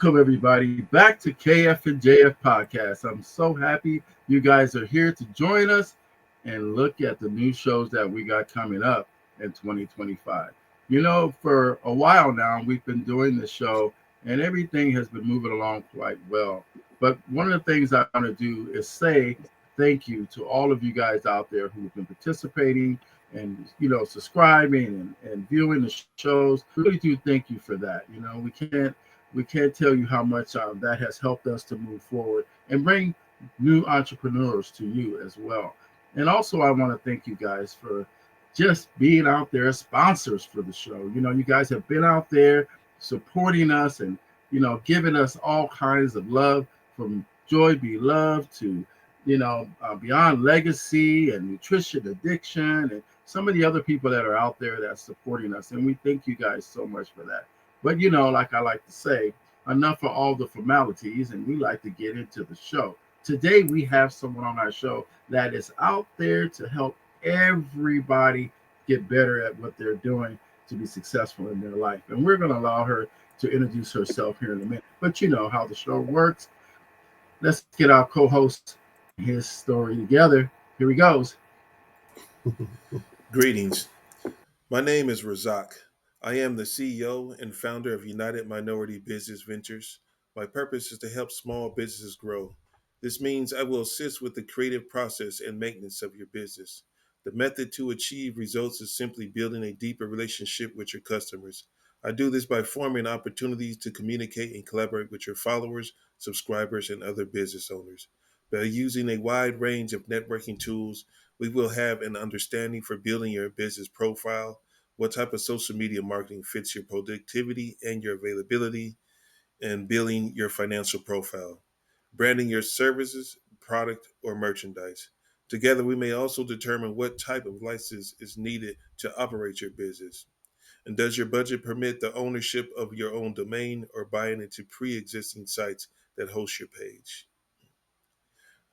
Welcome, everybody, back to KF&JF podcast. I'm so happy you guys are here to join us and look at the new shows that we got coming up in 2025. For a while now, we've been doing this show and everything has been moving along quite well. But one of the things I want to do is say thank you to all of you guys out there who've been participating and subscribing and viewing the shows. We really do thank you for that. We can't tell you how much that has helped us to move forward and bring new entrepreneurs to you as well. And also, I want to thank you guys for just being out there as sponsors for the show. You guys have been out there supporting us and giving us all kinds of love, from Joy Be Love to Beyond Legacy and Nutrition Addiction and some of the other people that are out there that's supporting us. And we thank you guys so much for that. But like I like to say, enough of all the formalities, and we like to get into the show. Today we have someone on our show that is out there to help everybody get better at what they're doing to be successful in their life. And we're going to allow her to introduce herself here in a minute. But you know how the show works. Let's get our co-host and his story together. Here he goes. Greetings. My name is Razak. I am the CEO and founder of United Minority Business Ventures. My purpose is to help small businesses grow. This means I will assist with the creative process and maintenance of your business. The method to achieve results is simply building a deeper relationship with your customers. I do this by forming opportunities to communicate and collaborate with your followers, subscribers, and other business owners. By using a wide range of networking tools, we will have an understanding for building your business profile, what type of social media marketing fits your productivity and your availability, and building your financial profile, branding your services, product, or merchandise. Together, we may also determine what type of license is needed to operate your business. And does your budget permit the ownership of your own domain or buying into pre-existing sites that host your page?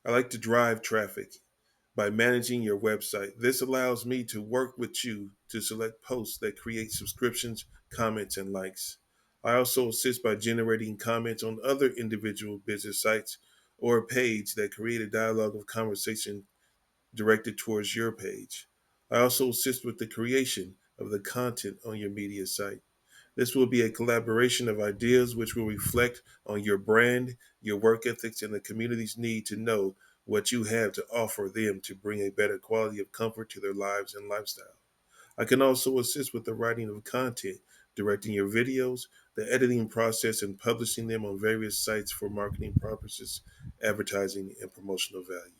I like to drive traffic by managing your website. This allows me to work with you to select posts that create subscriptions, comments, and likes. I also assist by generating comments on other individual business sites or a page that create a dialogue of conversation directed towards your page. I also assist with the creation of the content on your media site. This will be a collaboration of ideas which will reflect on your brand, your work ethics, and the community's need to know what you have to offer them to bring a better quality of comfort to their lives and lifestyle. I can also assist with the writing of content, directing your videos, the editing process, and publishing them on various sites for marketing purposes, advertising, and promotional value.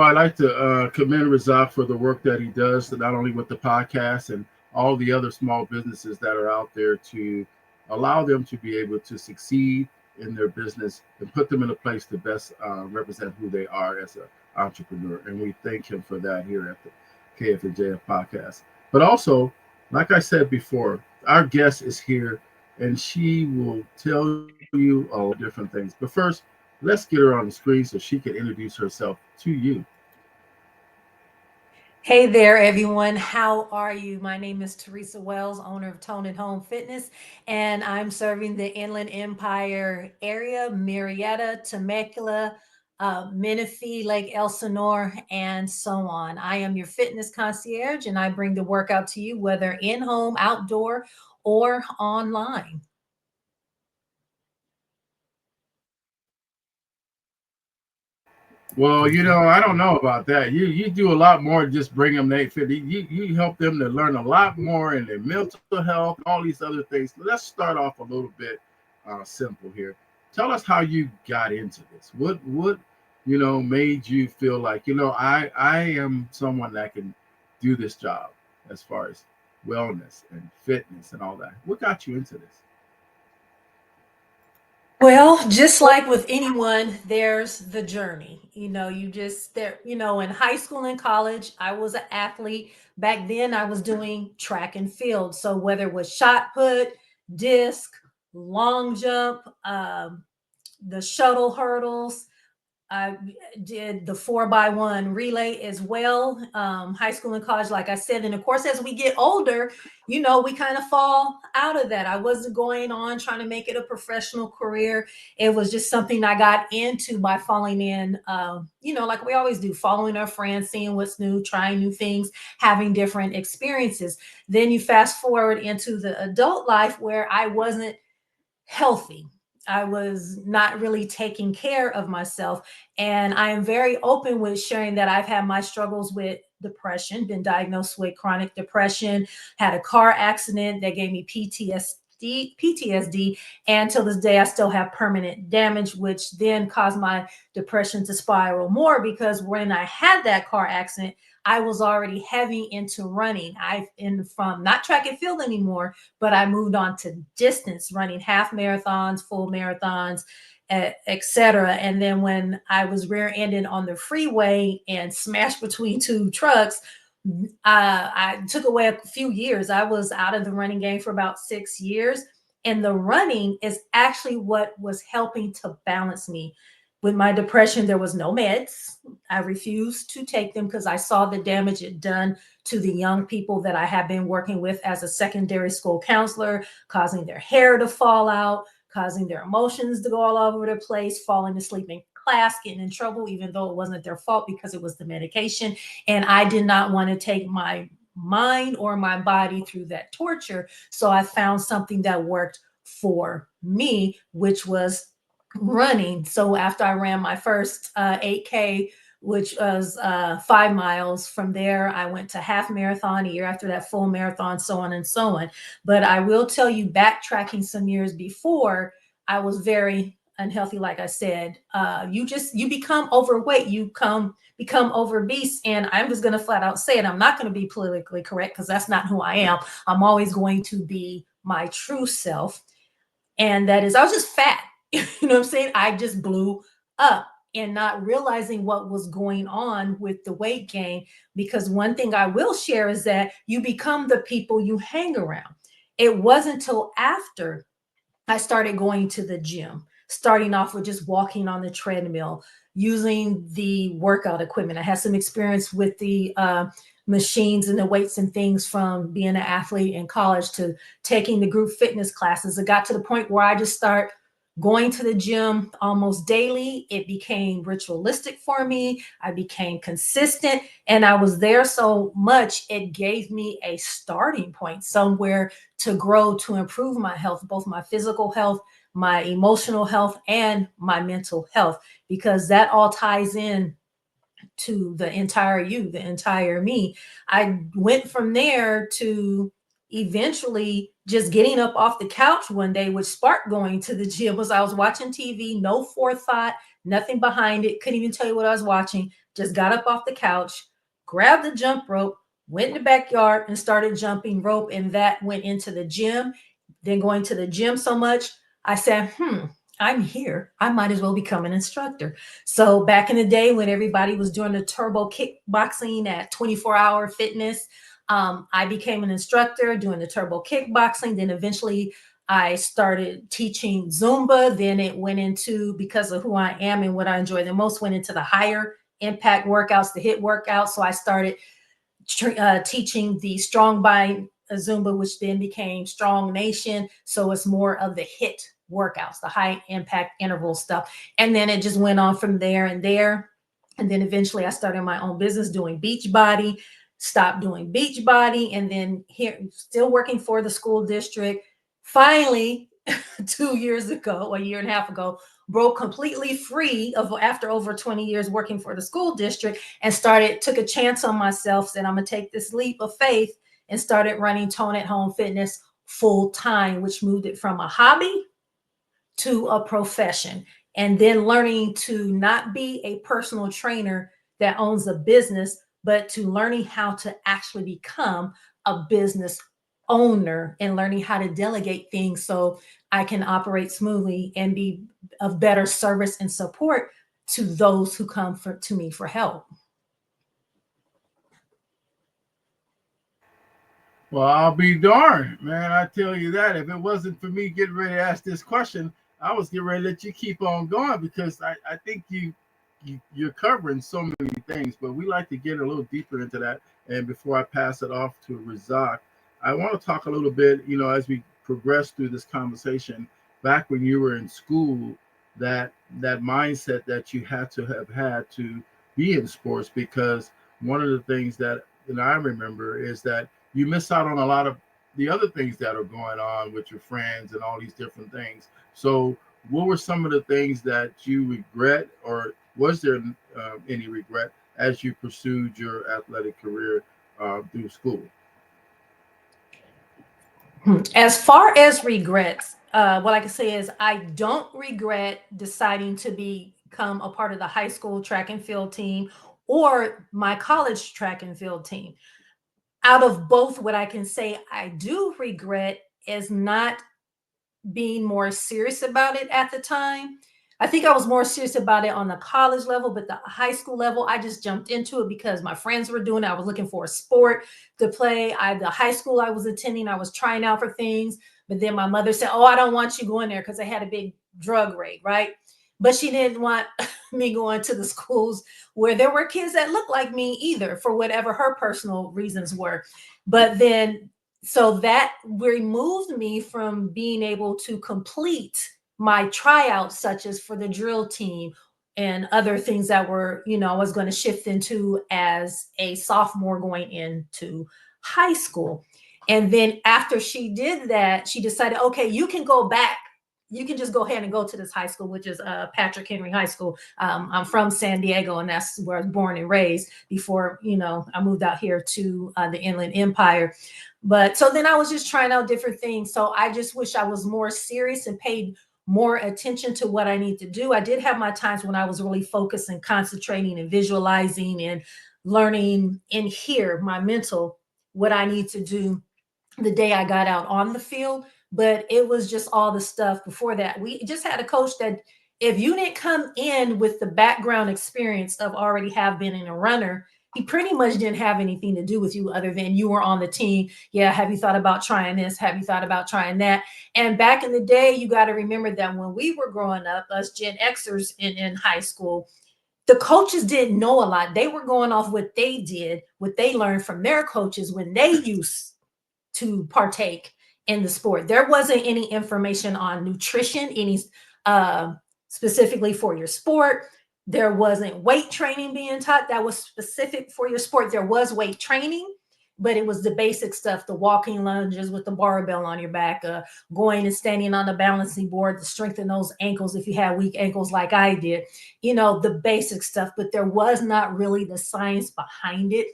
I like to commend Razak for the work that he does, not only with the podcast and all the other small businesses that are out there, to allow them to be able to succeed in their business and put them in a place to best represent who they are as an entrepreneur. And we thank him for that here at the KF&JF podcast. But also, like I said before, our guest is here and she will tell you all different things. But first, let's get her on the screen so she can introduce herself to you. Hey there, everyone. How are you? My name is Theresa Wells, owner of Tone at Home Fitness, and I'm serving the Inland Empire area, Marietta, Temecula, Menifee, Lake Elsinore, and so on. I am your fitness concierge, and I bring the workout to you, whether in home, outdoor, or online. Well, I don't know about that. You do a lot more than just bring them Nate fit. You help them to learn a lot more in their mental health, all these other things. Let's start off a little bit simple here. Tell us how you got into this. What made you feel like I am someone that can do this job as far as wellness and fitness and all that. What got you into this? Well, just like with anyone, there's the journey. In high school and college, I was an athlete. Back then, I was doing track and field. So whether it was shot put, disc, long jump, the shuttle hurdles, I did the 4x1 relay as well, high school and college, like I said. And of course, as we get older, we kind of fall out of that. I wasn't going on trying to make it a professional career. It was just something I got into by falling in, like we always do, following our friends, seeing what's new, trying new things, having different experiences. Then you fast forward into the adult life where I wasn't healthy. I was not really taking care of myself. And I am very open with sharing that I've had my struggles with depression, been diagnosed with chronic depression, had a car accident that gave me PTSD, and till this day, I still have permanent damage, which then caused my depression to spiral more because when I had that car accident, I was already heavy into running. I've been from not track and field anymore, but I moved on to distance running, half marathons, full marathons, etc. And then when I was rear-ended on the freeway and smashed between two trucks, I took away a few years. I was out of the running game for about 6 years. And the running is actually what was helping to balance me. With my depression, there was no meds. I refused to take them because I saw the damage it done to the young people that I have been working with as a secondary school counselor, causing their hair to fall out, causing their emotions to go all over the place, falling asleep in class, getting in trouble, even though it wasn't their fault because it was the medication. And I did not want to take my mind or my body through that torture. So I found something that worked for me, which was running. So after I ran my first 8K, which was 5 miles, from there I went to half marathon, a year after that full marathon, so on and so on. But I will tell you, backtracking some years before, I was very unhealthy. Like I said, you become overweight, you become obese. And I'm just going to flat out say it. I'm not going to be politically correct because that's not who I am. I'm always going to be my true self. And that is, I was just fat. You know what I'm saying? I just blew up and not realizing what was going on with the weight gain. Because one thing I will share is that you become the people you hang around. It wasn't until after I started going to the gym, starting off with just walking on the treadmill, using the workout equipment. I had some experience with the machines and the weights and things from being an athlete in college to taking the group fitness classes. It got to the point where I just start going to the gym almost daily. It became ritualistic for me. I became consistent and I was there so much, it gave me a starting point somewhere to grow, to improve my health, both my physical health, my emotional health, and my mental health, because that all ties in to the entire you, the entire me. I went from there to eventually just getting up off the couch one day, which sparked going to the gym. Was I was watching TV, no forethought, nothing behind it, couldn't even tell you what I was watching, just got up off the couch, grabbed the jump rope, went in the backyard and started jumping rope, and that went into the gym. Then going to the gym so much, I said, I'm here, I might as well become an instructor. So back in the day when everybody was doing the turbo kickboxing at 24-hour fitness, I became an instructor doing the turbo kickboxing. Then eventually I started teaching Zumba. Then it went into, because of who I am and what I enjoy the most, went into the higher impact workouts, the HIIT workouts. So I started teaching the strong by Zumba, which then became Strong Nation. So it's more of the HIIT workouts, the high impact interval stuff. And then it just went on from there and there. And then eventually I started my own business doing Beachbody, stopped doing Beachbody, and then here still working for the school district. Finally, 2 years ago, a year and a half ago, broke completely free of after over 20 years working for the school district and took a chance on myself, said I'm gonna take this leap of faith and started running Tone at Home Fitness full time, which moved it from a hobby to a profession. And then learning to not be a personal trainer that owns a business, but to learning how to actually become a business owner and learning how to delegate things so I can operate smoothly and be of better service and support to those who come to me for help. Well, I'll be darned, man. I tell you that. If it wasn't for me getting ready to ask this question, I was getting ready to let you keep on going because I think you you're covering so many things, but we like to get a little deeper into that. And before I pass it off to Razak, I want to talk a little bit, as we progress through this conversation, back when you were in school, that mindset that you had to have had to be in sports, because one of the things that I remember is that you miss out on a lot of the other things that are going on with your friends and all these different things. So what were some of the things that you regret, or was there any regret as you pursued your athletic career through school? As far as regrets, what I can say is I don't regret deciding to become a part of the high school track and field team or my college track and field team. Out of both, what I can say I do regret is not being more serious about it at the time. I think I was more serious about it on the college level, but the high school level, I just jumped into it because my friends were doing it. I was looking for a sport to play. The high school I was attending, I was trying out for things, but then my mother said, "Oh, I don't want you going there," because they had a big drug raid, right? But she didn't want me going to the schools where there were kids that looked like me either, for whatever her personal reasons were. But then so that removed me from being able to complete my tryouts, such as for the drill team and other things that were, I was going to shift into as a sophomore going into high school. And then after she did that, she decided, okay, you can go back. You can just go ahead and go to this high school, which is Patrick Henry High School. I'm from San Diego, and that's where I was born and raised before, I moved out here to the Inland Empire. But so then I was just trying out different things. So I just wish I was more serious and paid more attention to what I need to do. I did have my times when I was really focused and concentrating and visualizing and learning in here, my mental, what I need to do the day I got out on the field. But it was just all the stuff before that. We just had a coach that if you didn't come in with the background experience of already have been in a runner, he pretty much didn't have anything to do with you other than you were on the team. Yeah, have you thought about trying this? Have you thought about trying that? And back in the day, you got to remember that when we were growing up, us Gen Xers in high school, the coaches didn't know a lot. They were going off what they did, what they learned from their coaches when they used to partake in the sport. There wasn't any information on nutrition, any specifically for your sport. There wasn't weight training being taught that was specific for your sport. There was weight training, but it was the basic stuff, the walking lunges with the barbell on your back, going and standing on the balancing board to strengthen those ankles if you had weak ankles like I did, the basic stuff. But there was not really the science behind it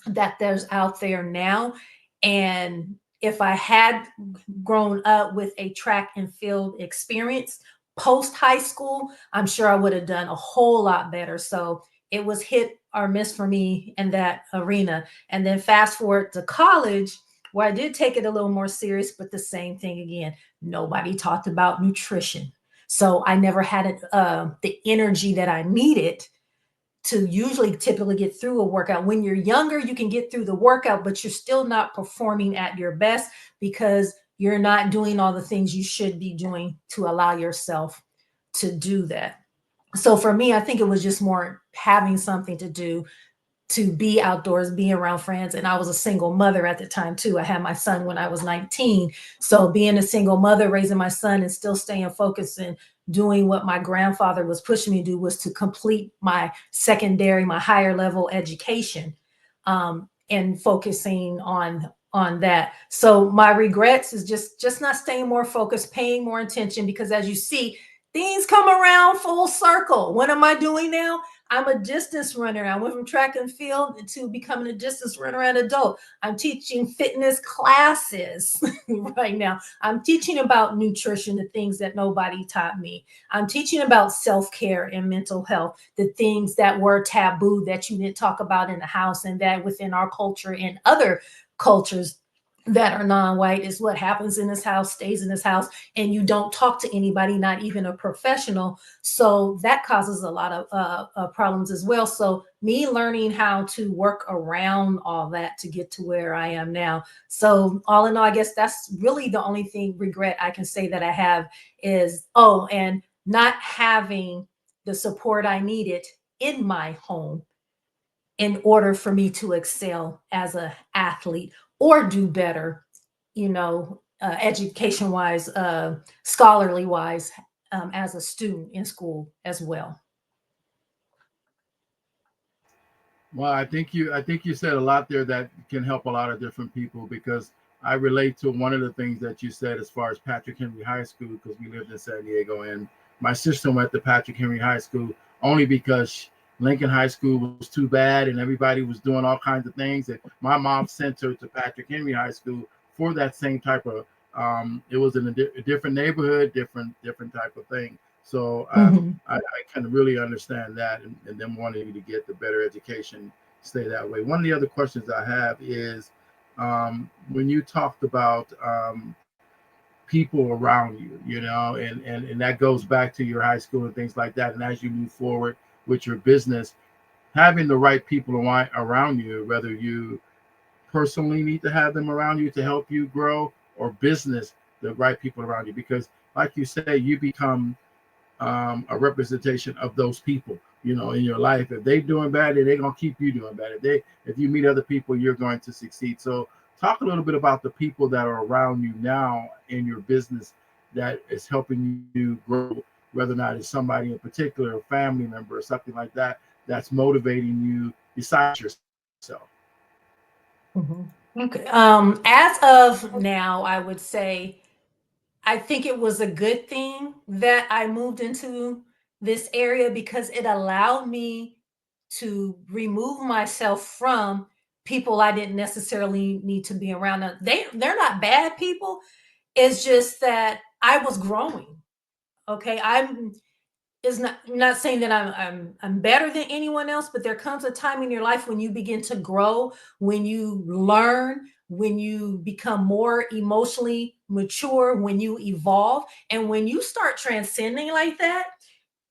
that there's out there now. And if I had grown up with a track and field experience post high school, I'm sure I would have done a whole lot better. So it was hit or miss for me in that arena. And then fast forward to college, where I did take it a little more serious, but the same thing again. Nobody talked about nutrition. So I never had the energy that I needed to usually typically get through a workout. When you're younger, you can get through the workout, but you're still not performing at your best because you're not doing all the things you should be doing to allow yourself to do that. So for me, I think it was just more having something to do, to be outdoors, be around friends. And I was a single mother at the time too. I had my son when I was 19. So being a single mother, raising my son and still staying focused and doing what my grandfather was pushing me to do was to complete my secondary, my higher level education, and focusing on that. So my regrets is just not staying more focused, paying more attention, because as you see, things come around full circle. What am I doing now? I'm a distance runner. I went from track and field to becoming a distance runner and adult. I'm teaching fitness classes right now. I'm teaching about nutrition, the things that nobody taught me. I'm teaching about self-care and mental health, the things that were taboo that you didn't talk about in the house, and that within our culture and other cultures that are non-white is what happens in this house, stays in this house, and you don't talk to anybody, not even a professional. So that causes a lot of problems as well. So me learning how to work around all that to get to where I am now. So all in all, I guess that's really the only regret I can say that I have is, and not having the support I needed in my home in order for me to excel as an athlete or do better, education wise, scholarly wise, as a student in school as well. Well, I think you said a lot there that can help a lot of different people, because I relate to one of the things that you said as far as Patrick Henry High School, because we lived in San Diego, and my sister went to Patrick Henry High School only because Lincoln High School was too bad and everybody was doing all kinds of things. And my mom sent her to Patrick Henry High School for that same type of. It was in a different neighborhood, different type of thing. So Mhm. I can really understand that, and them wanting you to get the better education, stay that way. One of the other questions I have is, when you talked about people around you, and that goes back to your high school and things like that. And as you move forward with your business, having the right people around you, whether you personally need to have them around you to help you grow, or business, the right people around you, because like you say, you become a representation of those people, in your life. If they're doing bad, they're gonna keep you doing bad. If you meet other people, you're going to succeed. So talk a little bit about the people that are around you now in your business that is helping you grow, whether or not it's somebody in particular, a family member or something like that, that's motivating you besides yourself. Mhm. Okay. As of now, I would say I think it was a good thing that I moved into this area because it allowed me to remove myself from people I didn't necessarily need to be around. Now, they're not bad people. It's just that I was growing. Okay. I'm is not saying that I'm better than anyone else, but there comes a time in your life when you begin to grow, when you learn, when you become more emotionally mature, when you evolve, and when you start transcending like that,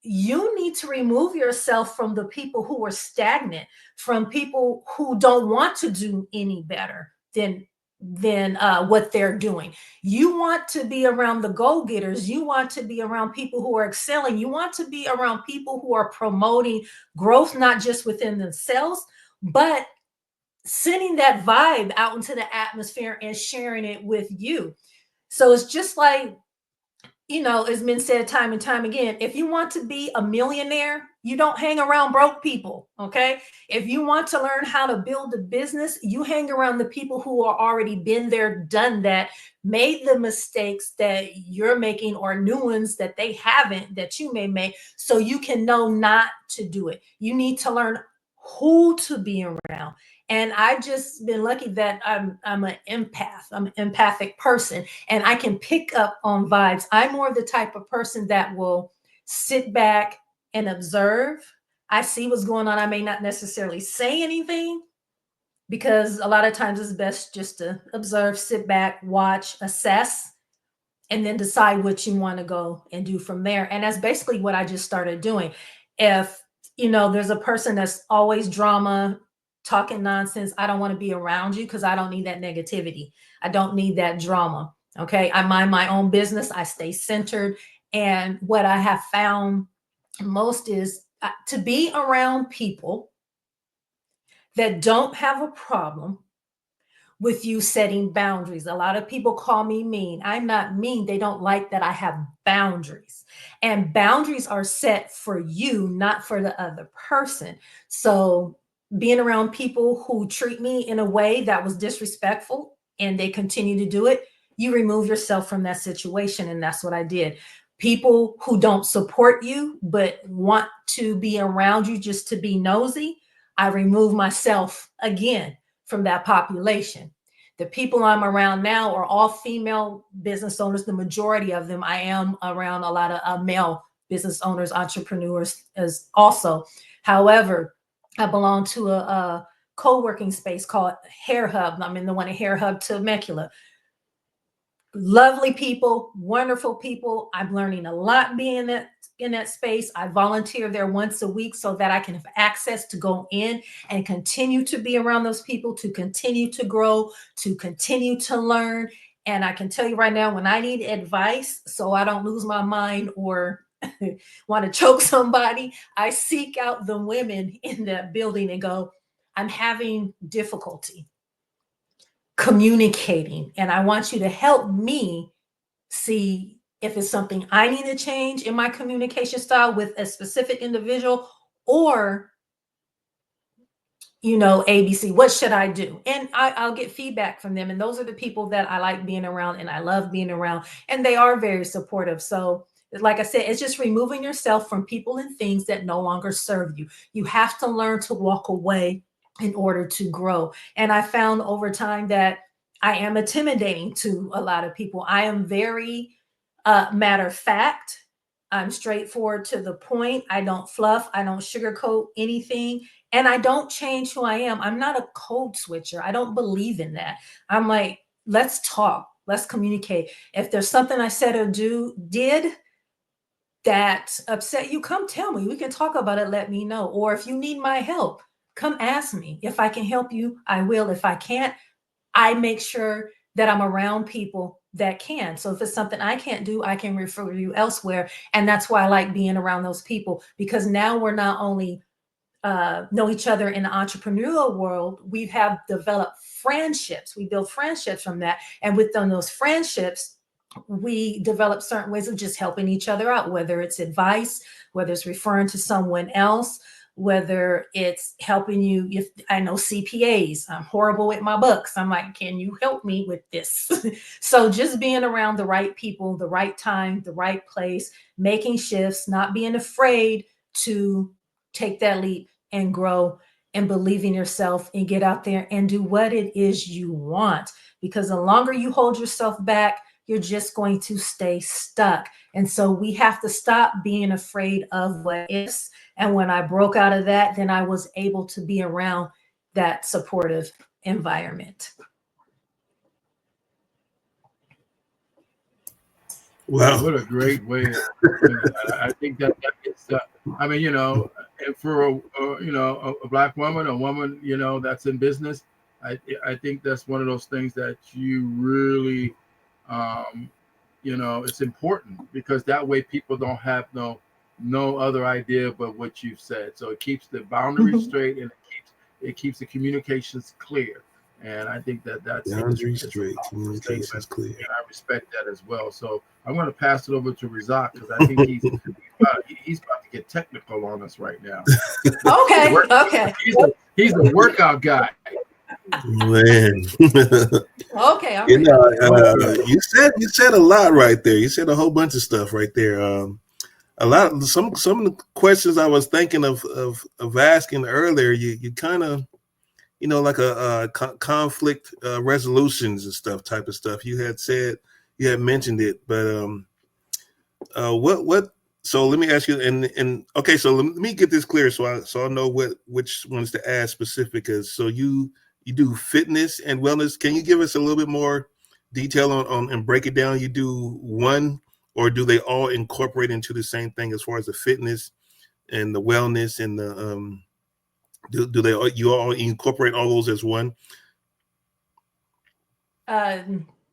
you need to remove yourself from the people who are stagnant, from people who don't want to do any better than what they're doing. You want to be around the go-getters. You want to be around people who are excelling. You want to be around people who are promoting growth, not just within themselves, but sending that vibe out into the atmosphere and sharing it with you. So it's just like, it's been said time and time again, if you want to be a millionaire, you don't hang around broke people. Okay. If you want to learn how to build a business, you hang around the people who are already been there, done that, made the mistakes that you're making or new ones that they haven't, that you may make, so you can know not to do it. You need to learn who to be around. And I've just been lucky that I'm an empath. I'm an empathic person and I can pick up on vibes. I'm more of the type of person that will sit back and observe. I see what's going on. I may not necessarily say anything because a lot of times it's best just to observe, sit back, watch, assess, and then decide what you want to go and do from there. And that's basically what I just started doing. If, there's a person that's always drama, talking nonsense, I don't want to be around you because I don't need that negativity. I don't need that drama. Okay. I mind my own business. I stay centered. And what I have found most is to be around people that don't have a problem with you setting boundaries. A lot of people call me mean. I'm not mean. They don't like that I have boundaries. And boundaries are set for you, not for the other person. So being around people who treat me in a way that was disrespectful and they continue to do it, you remove yourself from that situation. And that's what I did. People who don't support you but want to be around you just to be nosy, I remove myself again from that population. The people I'm around now are all female business owners. The majority of them, I am around a lot of male business owners, entrepreneurs as also. However, I belong to a co-working space called Hair Hub. I'm in the one at Hair Hub Temecula. Lovely people, wonderful people. I'm learning a lot being in that space. I volunteer there once a week so that I can have access to go in and continue to be around those people, to continue to grow, to continue to learn. And I can tell you right now, when I need advice so I don't lose my mind or want to choke somebody, I seek out the women in that building and go, I'm having difficulty communicating, and I want you to help me see if it's something I need to change in my communication style with a specific individual, or ABC, what should I do? And I'll get feedback from them. And those are the people that I like being around and I love being around. And they are very supportive. So, like I said, it's just removing yourself from people and things that no longer serve you. You have to learn to walk away in order to grow. And I found over time that I am intimidating to a lot of people. I am very matter of fact. I'm straightforward to the point. I don't fluff. I don't sugarcoat anything. And I don't change who I am. I'm not a code switcher. I don't believe in that. I'm like, let's talk. Let's communicate. If there's something I said or did that upset you, come tell me. We can talk about it. Let me know. Or if you need my help, come ask me. If I can help you, I will. If I can't, I make sure that I'm around people that can. So if it's something I can't do, I can refer you elsewhere. And that's why I like being around those people, because now we're not only know each other in the entrepreneurial world, we have developed friendships. We build friendships from that. And within those friendships, we develop certain ways of just helping each other out, whether it's advice, whether it's referring to someone else, whether it's helping you. If I know CPAs, I'm horrible with my books. I'm like, can you help me with this? So just being around the right people, the right time, the right place, making shifts, not being afraid to take that leap and grow and believe in yourself and get out there and do what it is you want. Because the longer you hold yourself back, you're just going to stay stuck. And so we have to stop being afraid of what ifs. And when I broke out of that, then I was able to be around that supportive environment. Wow. What a great way of doing it. I think that gets. I mean, and for a black woman, a woman, that's in business, I think that's one of those things that you really, um, it's important, because that way people don't have no other idea but what you've said. So it keeps the boundaries straight, and it keeps the communications clear. And I think that's Boundaries it's a straight, powerful communications statement, clear. and I respect that as well. So I'm going to pass it over to Razak, because I think he's about to get technical on us right now. Okay. Okay. He's a workout guy. Man. Okay. I'm You ready. know, you said a lot right there. You said a whole bunch of stuff right there. A lot of some of the questions I was thinking of asking earlier. You kind of, like a conflict resolutions and stuff type of stuff. You had mentioned it, but what? So let me ask you, and okay, so let me get this clear, so I know which ones to ask specific. Is so you do fitness and wellness. Can you give us a little bit more detail on and break it down? You do one, or do they all incorporate into the same thing as far as the fitness and the wellness and the do they you all incorporate all those as one?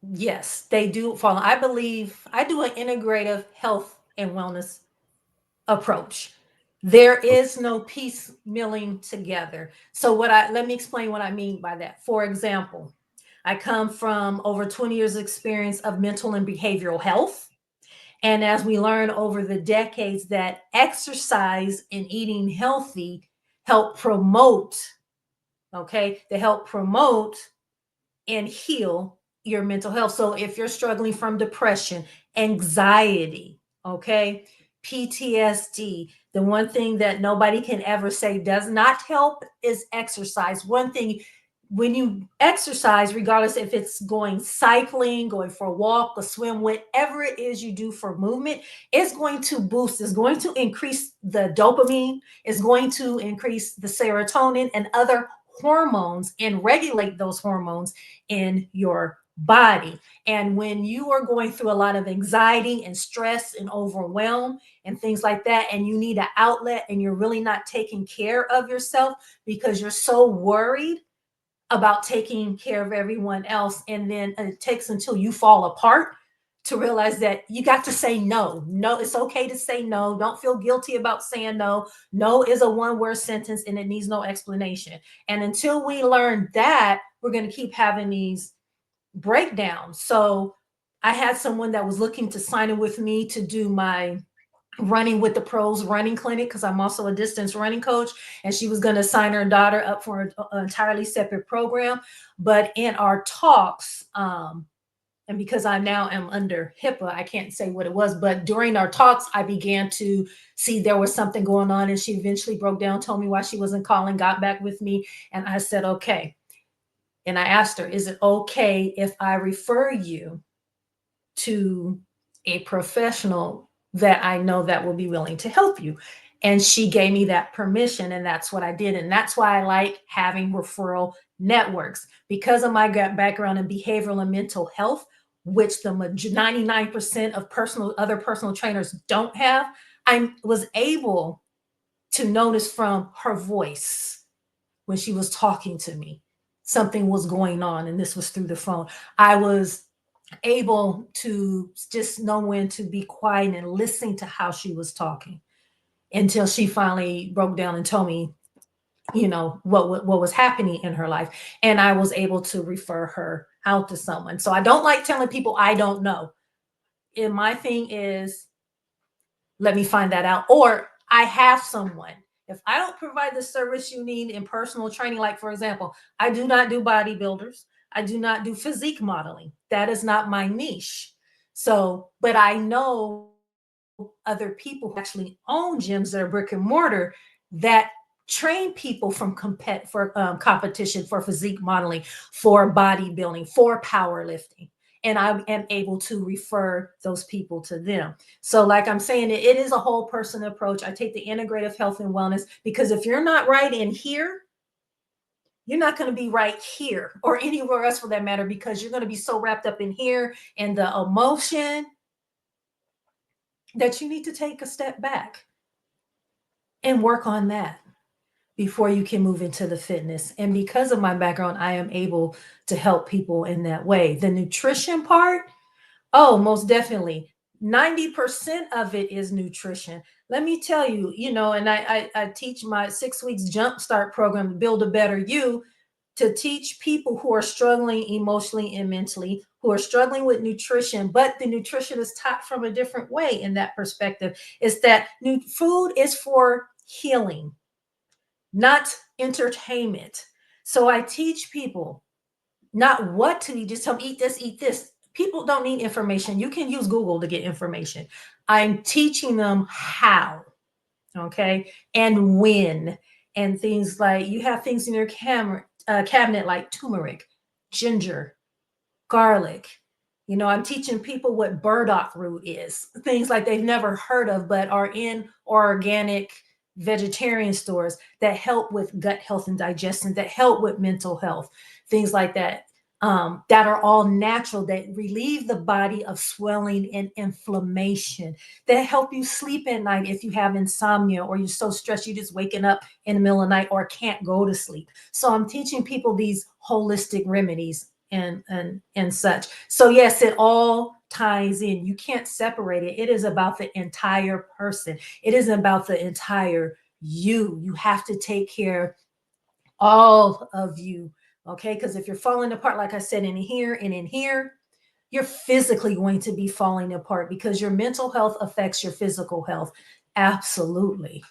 Yes, they do follow. I believe I do an integrative health and wellness approach. There is no piece milling together. So let me explain what I mean by that. For example, I come from over 20 years experience of mental and behavioral health. And as we learn over the decades that exercise and eating healthy help promote, okay, they help promote and heal your mental health. So if you're struggling from depression, anxiety, okay, PTSD, the one thing that nobody can ever say does not help is exercise. One thing, when you exercise, regardless if it's going cycling, going for a walk, a swim, whatever it is you do for movement, it's going to boost, it's going to increase the dopamine, it's going to increase the serotonin and other hormones and regulate those hormones in your body. And when you are going through a lot of anxiety and stress and overwhelm and things like that, and you need an outlet and you're really not taking care of yourself because you're so worried about taking care of everyone else, and then it takes until you fall apart to realize that you got to say no. No, it's okay to say no. Don't feel guilty about saying no. No is a one-word sentence and it needs no explanation. And until we learn that, we're going to keep having these breakdowns. So I had someone that was looking to sign in with me to do my running with the pros running clinic, because I'm also a distance running coach, and she was going to sign her daughter up for an entirely separate program. But in our talks, and because I now am under HIPAA, I can't say what it was, but during our talks, I began to see there was something going on, and she eventually broke down, told me why she wasn't calling, got back with me, and I said, okay. And I asked her, is it okay if I refer you to a professional that I know that will be willing to help you? And she gave me that permission, and that's what I did. And that's why I like having referral networks, because of my background in behavioral and mental health, which the 99% of other personal trainers don't have. I was able to notice from her voice when she was talking to me, something was going on, and this was through the phone. I was able to just know when to be quiet and listen to how she was talking, until she finally broke down and told me, what was happening in her life. And I was able to refer her out to someone. So I don't like telling people I don't know. And my thing is, let me find that out. Or I have someone. If I don't provide the service you need in personal training, like for example, I do not do bodybuilders. I do not do physique modeling. That is not my niche. So, but I know other people who actually own gyms that are brick and mortar that train people from competition, for physique modeling, for bodybuilding, for powerlifting. And I am able to refer those people to them. So, like I'm saying, it is a whole person approach. I take the integrative health and wellness, because if you're not right in here, you're not going to be right here or anywhere else for that matter, because you're going to be so wrapped up in here and the emotion that you need to take a step back and work on that before you can move into the fitness. And because of my background, I am able to help people in that way. The nutrition part, oh, most definitely. 90% of it is nutrition. Let me tell you, and I teach my 6 weeks jumpstart program to build a better you, to teach people who are struggling emotionally and mentally, who are struggling with nutrition, but the nutrition is taught from a different way in that perspective. Is that food is for healing, not entertainment. So I teach people not what to eat, just tell them eat this, eat this. People don't need information. You can use Google to get information. I'm teaching them how, okay, and when, and things like, you have things in your cabinet like turmeric, ginger, garlic. I'm teaching people what burdock root is, things like they've never heard of, but are in organic vegetarian stores that help with gut health and digestion, that help with mental health, things like that. That are all natural, that relieve the body of swelling and inflammation, that help you sleep at night if you have insomnia or you're so stressed you're just waking up in the middle of the night or can't go to sleep. So I'm teaching people these holistic remedies and such. So yes, it all ties in. You can't separate it. It is about the entire person. It isn't about the entire you. You have to take care all of you. Okay. Because if you're falling apart, like I said, in here and in here, you're physically going to be falling apart, because your mental health affects your physical health. Absolutely.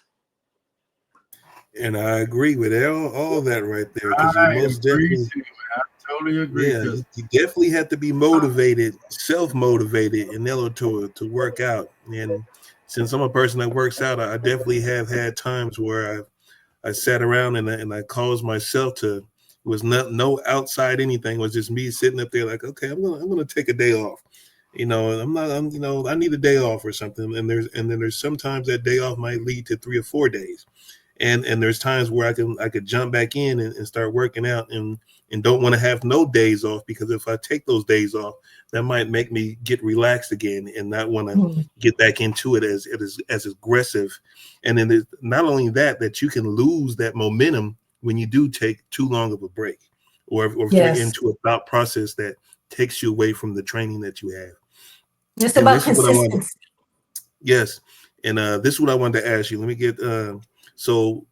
And I agree with all that right there, because you I most agree definitely, too. I totally agree, yeah, because you definitely have to be motivated, self-motivated in order to work out. And since I'm a person that works out, I definitely have had times where I sat around and I caused myself to, it was no outside anything. It was just me sitting up there like, okay, I'm gonna take a day off. I need a day off or something. And then there's sometimes that day off might lead to 3 or 4 days. And there's times where I could jump back in and start working out and don't want to have no days off, because if I take those days off, that might make me get relaxed again and not want to get back into it as aggressive. And then there's not only that you can lose that momentum when you do take too long of a break, or if you're Yes. into a thought process that takes you away from the training that you have. It's And about this is what I wanted. consistency. Yes, and this is what I wanted to ask you. Let me get so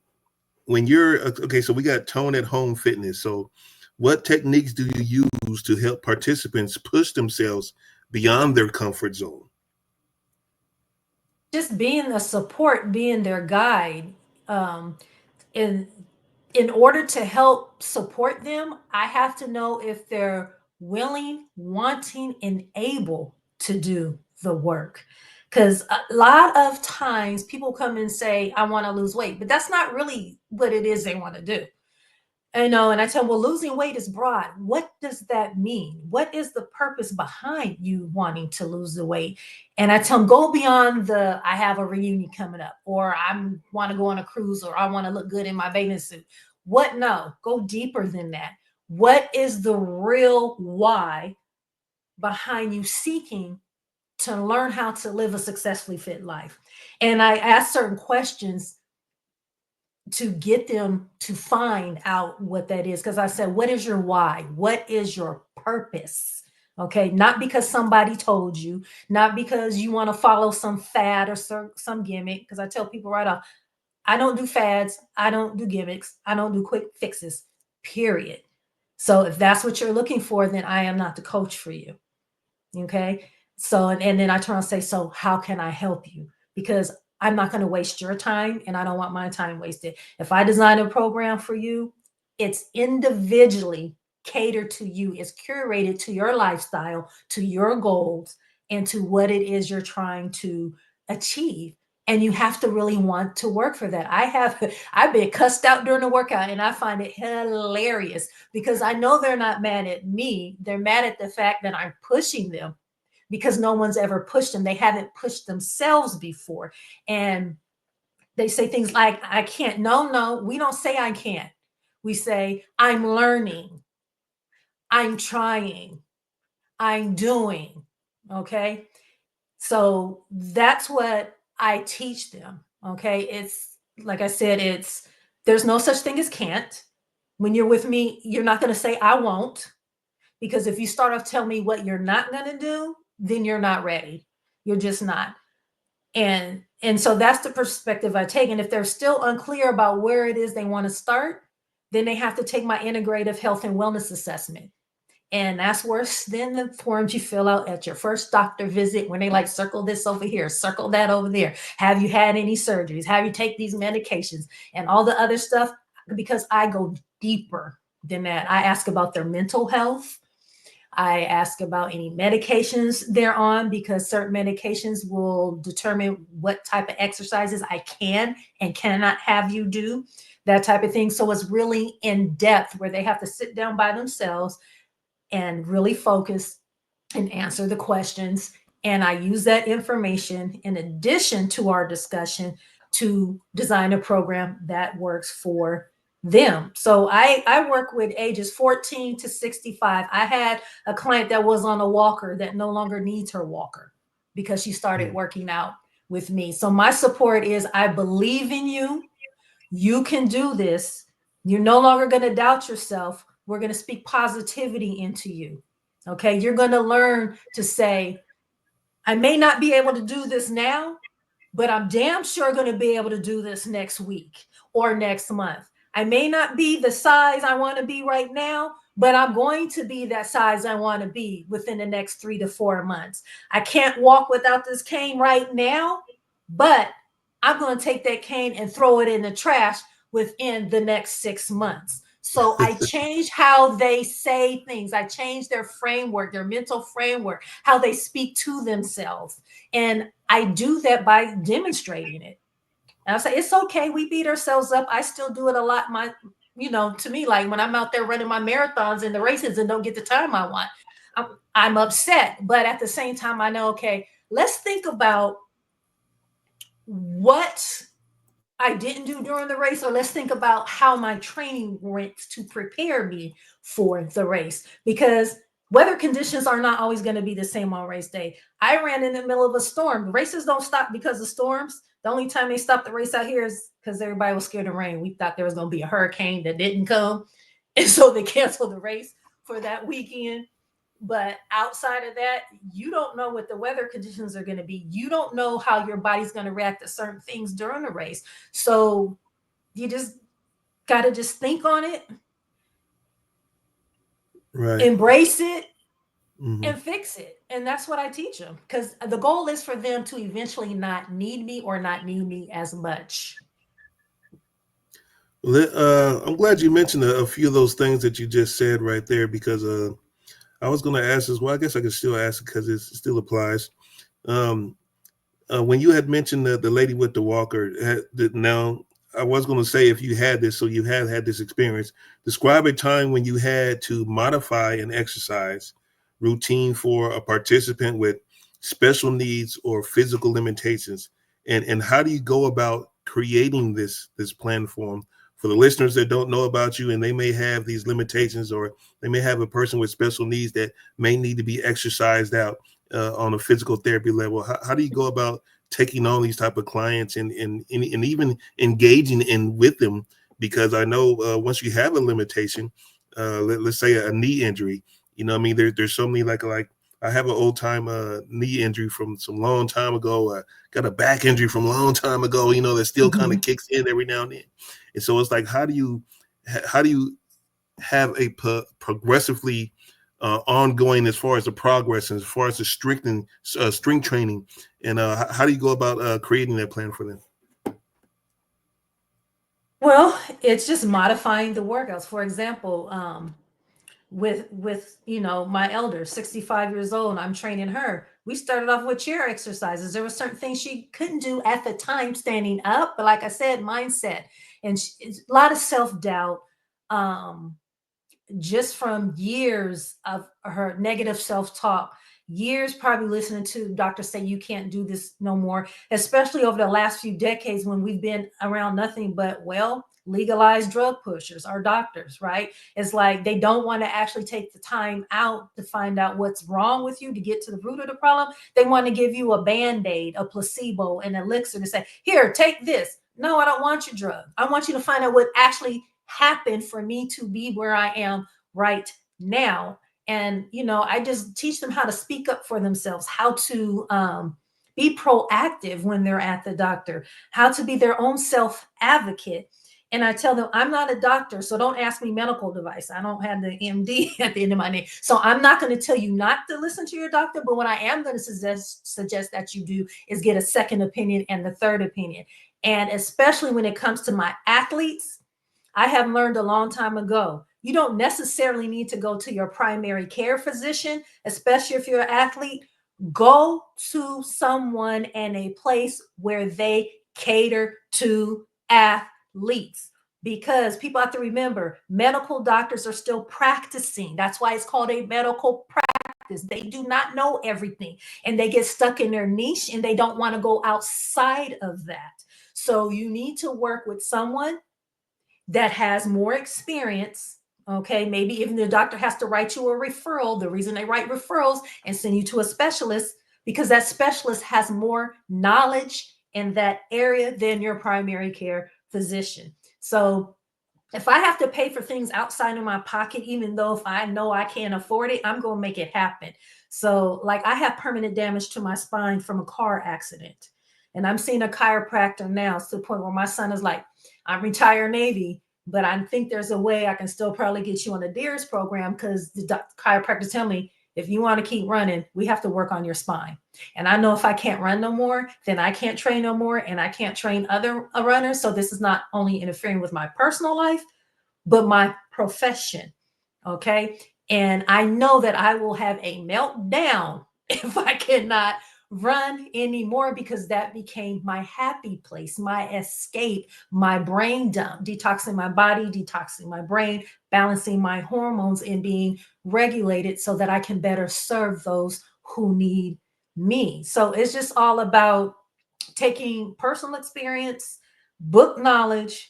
when you're okay. So we got Tone at Home Fitness. So what techniques do you use to help participants push themselves beyond their comfort zone? Just being a support, being their guide. In in order to help support them, I have to know if they're willing, wanting, and able to do the work. Because a lot of times people come and say, I want to lose weight, but that's not really what it is they want to do. And I tell them, well, losing weight is broad. What does that mean? What is the purpose behind you wanting to lose the weight? And I tell them, go beyond the I have a reunion coming up, or I want to go on a cruise, or I want to look good in my bathing suit. What? No, go deeper than that. What is the real why behind you seeking to learn how to live a successfully fit life? And I ask certain questions to get them to find out what that is. Because I said, what is your why? What is your purpose? Okay, not because somebody told you, not because you want to follow some fad or some gimmick. Because I tell people right off, I don't do fads, I don't do gimmicks, I don't do quick fixes, period. So if that's what you're looking for, then I am not the coach for you. Okay. So, and then I turn and say, so how can I help you? Because I'm not going to waste your time and I don't want my time wasted. If I design a program for you, it's individually catered to you, it's curated to your lifestyle, to your goals, and to what it is you're trying to achieve. And you have to really want to work for that. I've been cussed out during the workout and I find it hilarious because I know they're not mad at me. They're mad at the fact that I'm pushing them because no one's ever pushed them. They haven't pushed themselves before. And they say things like, I can't. No, we don't say I can't. We say, I'm learning, I'm trying, I'm doing. Okay. So that's what I teach them. Okay. It's like I said, there's no such thing as can't. When you're with me, you're not going to say, I won't. Because if you start off telling me what you're not going to do, then you're not ready. You're just not. And so that's the perspective I take. And if they're still unclear about where it is they want to start, then they have to take my integrative health and wellness assessment. And that's worse than the forms you fill out at your first doctor visit when they like circle this over here, circle that over there. Have you had any surgeries? Have you take these medications and all the other stuff? Because I go deeper than that. I ask about their mental health. I ask about any medications they're on because certain medications will determine what type of exercises I can and cannot have you do, that type of thing. So it's really in depth where they have to sit down by themselves and really focus and answer the questions. And I use that information in addition to our discussion to design a program that works for them. So I work with ages 14 to 65. I had a client that was on a walker that no longer needs her walker because she started working out with me. So my support is I believe in you. You can do this. You're no longer going to doubt yourself. We're going to speak positivity into you. Okay. You're going to learn to say, I may not be able to do this now, but I'm damn sure going to be able to do this next week or next month. I may not be the size I want to be right now, but I'm going to be that size I want to be within the next 3 to 4 months. I can't walk without this cane right now, but I'm going to take that cane and throw it in the trash within the next 6 months. So I change how they say things. I change their framework, their mental framework, how they speak to themselves. And I do that by demonstrating it. And I say, it's okay. We beat ourselves up. I still do it a lot. To me, like when I'm out there running my marathons and the races and don't get the time I want, I'm upset. But at the same time, I know, okay, let's think about what I didn't do during the race, or let's think about how my training went to prepare me for the race, because weather conditions are not always going to be the same on race day. I ran in the middle of a storm. Races don't stop because of storms. The only time they stopped the race out here is because everybody was scared of rain. We thought there was going to be a hurricane that didn't come. And so they canceled the race for that weekend. But outside of that, you don't know what the weather conditions are going to be. You don't know how your body's going to react to certain things during the race. So you just got to just think on it, Right. embrace it, Mm-hmm. and fix it. And that's what I teach them, because the goal is for them to eventually not need me or not need me as much. I'm glad you mentioned a few of those things that you just said right there, because I was going to ask as well. I guess I could still ask it because it still applies. Um, when you had mentioned the lady with the walker, now I was going to say, if you had this, so you have had this experience, describe a time when you had to modify an exercise routine for a participant with special needs or physical limitations, and how do you go about creating this plan for the listeners that don't know about you, and they may have these limitations, or they may have a person with special needs that may need to be exercised out on a physical therapy level. How do you go about taking on these type of clients and even engaging in with them? Because I know once you have a limitation, let's say a knee injury, you know, what I mean, there's so many like I have an old time knee injury from some long time ago. Got a back injury from a long time ago. You know, that still kind of kicks in every now and then. And so it's like, how do you have a progressively ongoing as far as the progress and as far as the strength training, and how do you go about creating that plan for them? Well, it's just modifying the workouts. For example, with my elder, 65 years old, and I'm training her. We started off with chair exercises. There were certain things she couldn't do at the time standing up, but like I said, mindset and a lot of self-doubt. Um, just from years of her negative self-talk, years probably listening to doctors say you can't do this no more, especially over the last few decades when we've been around nothing but, well, legalized drug pushers, our doctors, right? It's like they don't want to actually take the time out to find out what's wrong with you, to get to the root of the problem. They want to give you a band-aid, a placebo, an elixir to say, here, take this. No, I don't want your drug. I want you to find out what actually happened for me to be where I am right now. And I just teach them how to speak up for themselves, how to be proactive when they're at the doctor, how to be their own self advocate. And I tell them, I'm not a doctor, so don't ask me medical advice. I don't have the MD at the end of my name. So I'm not going to tell you not to listen to your doctor. But what I am going to suggest that you do is get a second opinion and the third opinion. And especially when it comes to my athletes, I have learned a long time ago, you don't necessarily need to go to your primary care physician, especially if you're an athlete. Go to someone in a place where they cater to athletes, because people have to remember medical doctors are still practicing. That's why it's called a medical practice. They do not know everything, and they get stuck in their niche and they don't want to go outside of that. So you need to work with someone that has more experience. Okay, maybe even the doctor has to write you a referral. The reason they write referrals and send you to a specialist, because that specialist has more knowledge in that area than your primary care physician. So if I have to pay for things outside of my pocket, even though if I know I can't afford it, I'm going to make it happen. So like I have permanent damage to my spine from a car accident. And I'm seeing a chiropractor now to the point where my son is like, I'm retired Navy, but I think there's a way I can still probably get you on the DEERS program, because the chiropractor tell me, if you want to keep running, we have to work on your spine. And I know if I can't run no more, then I can't train no more, and I can't train other runners. So this is not only interfering with my personal life, but my profession. Okay. And I know that I will have a meltdown if I cannot run anymore, because that became my happy place, my escape, my brain dump, detoxing my body, detoxing my brain, balancing my hormones, and being regulated so that I can better serve those who need me. So it's just all about taking personal experience, book knowledge,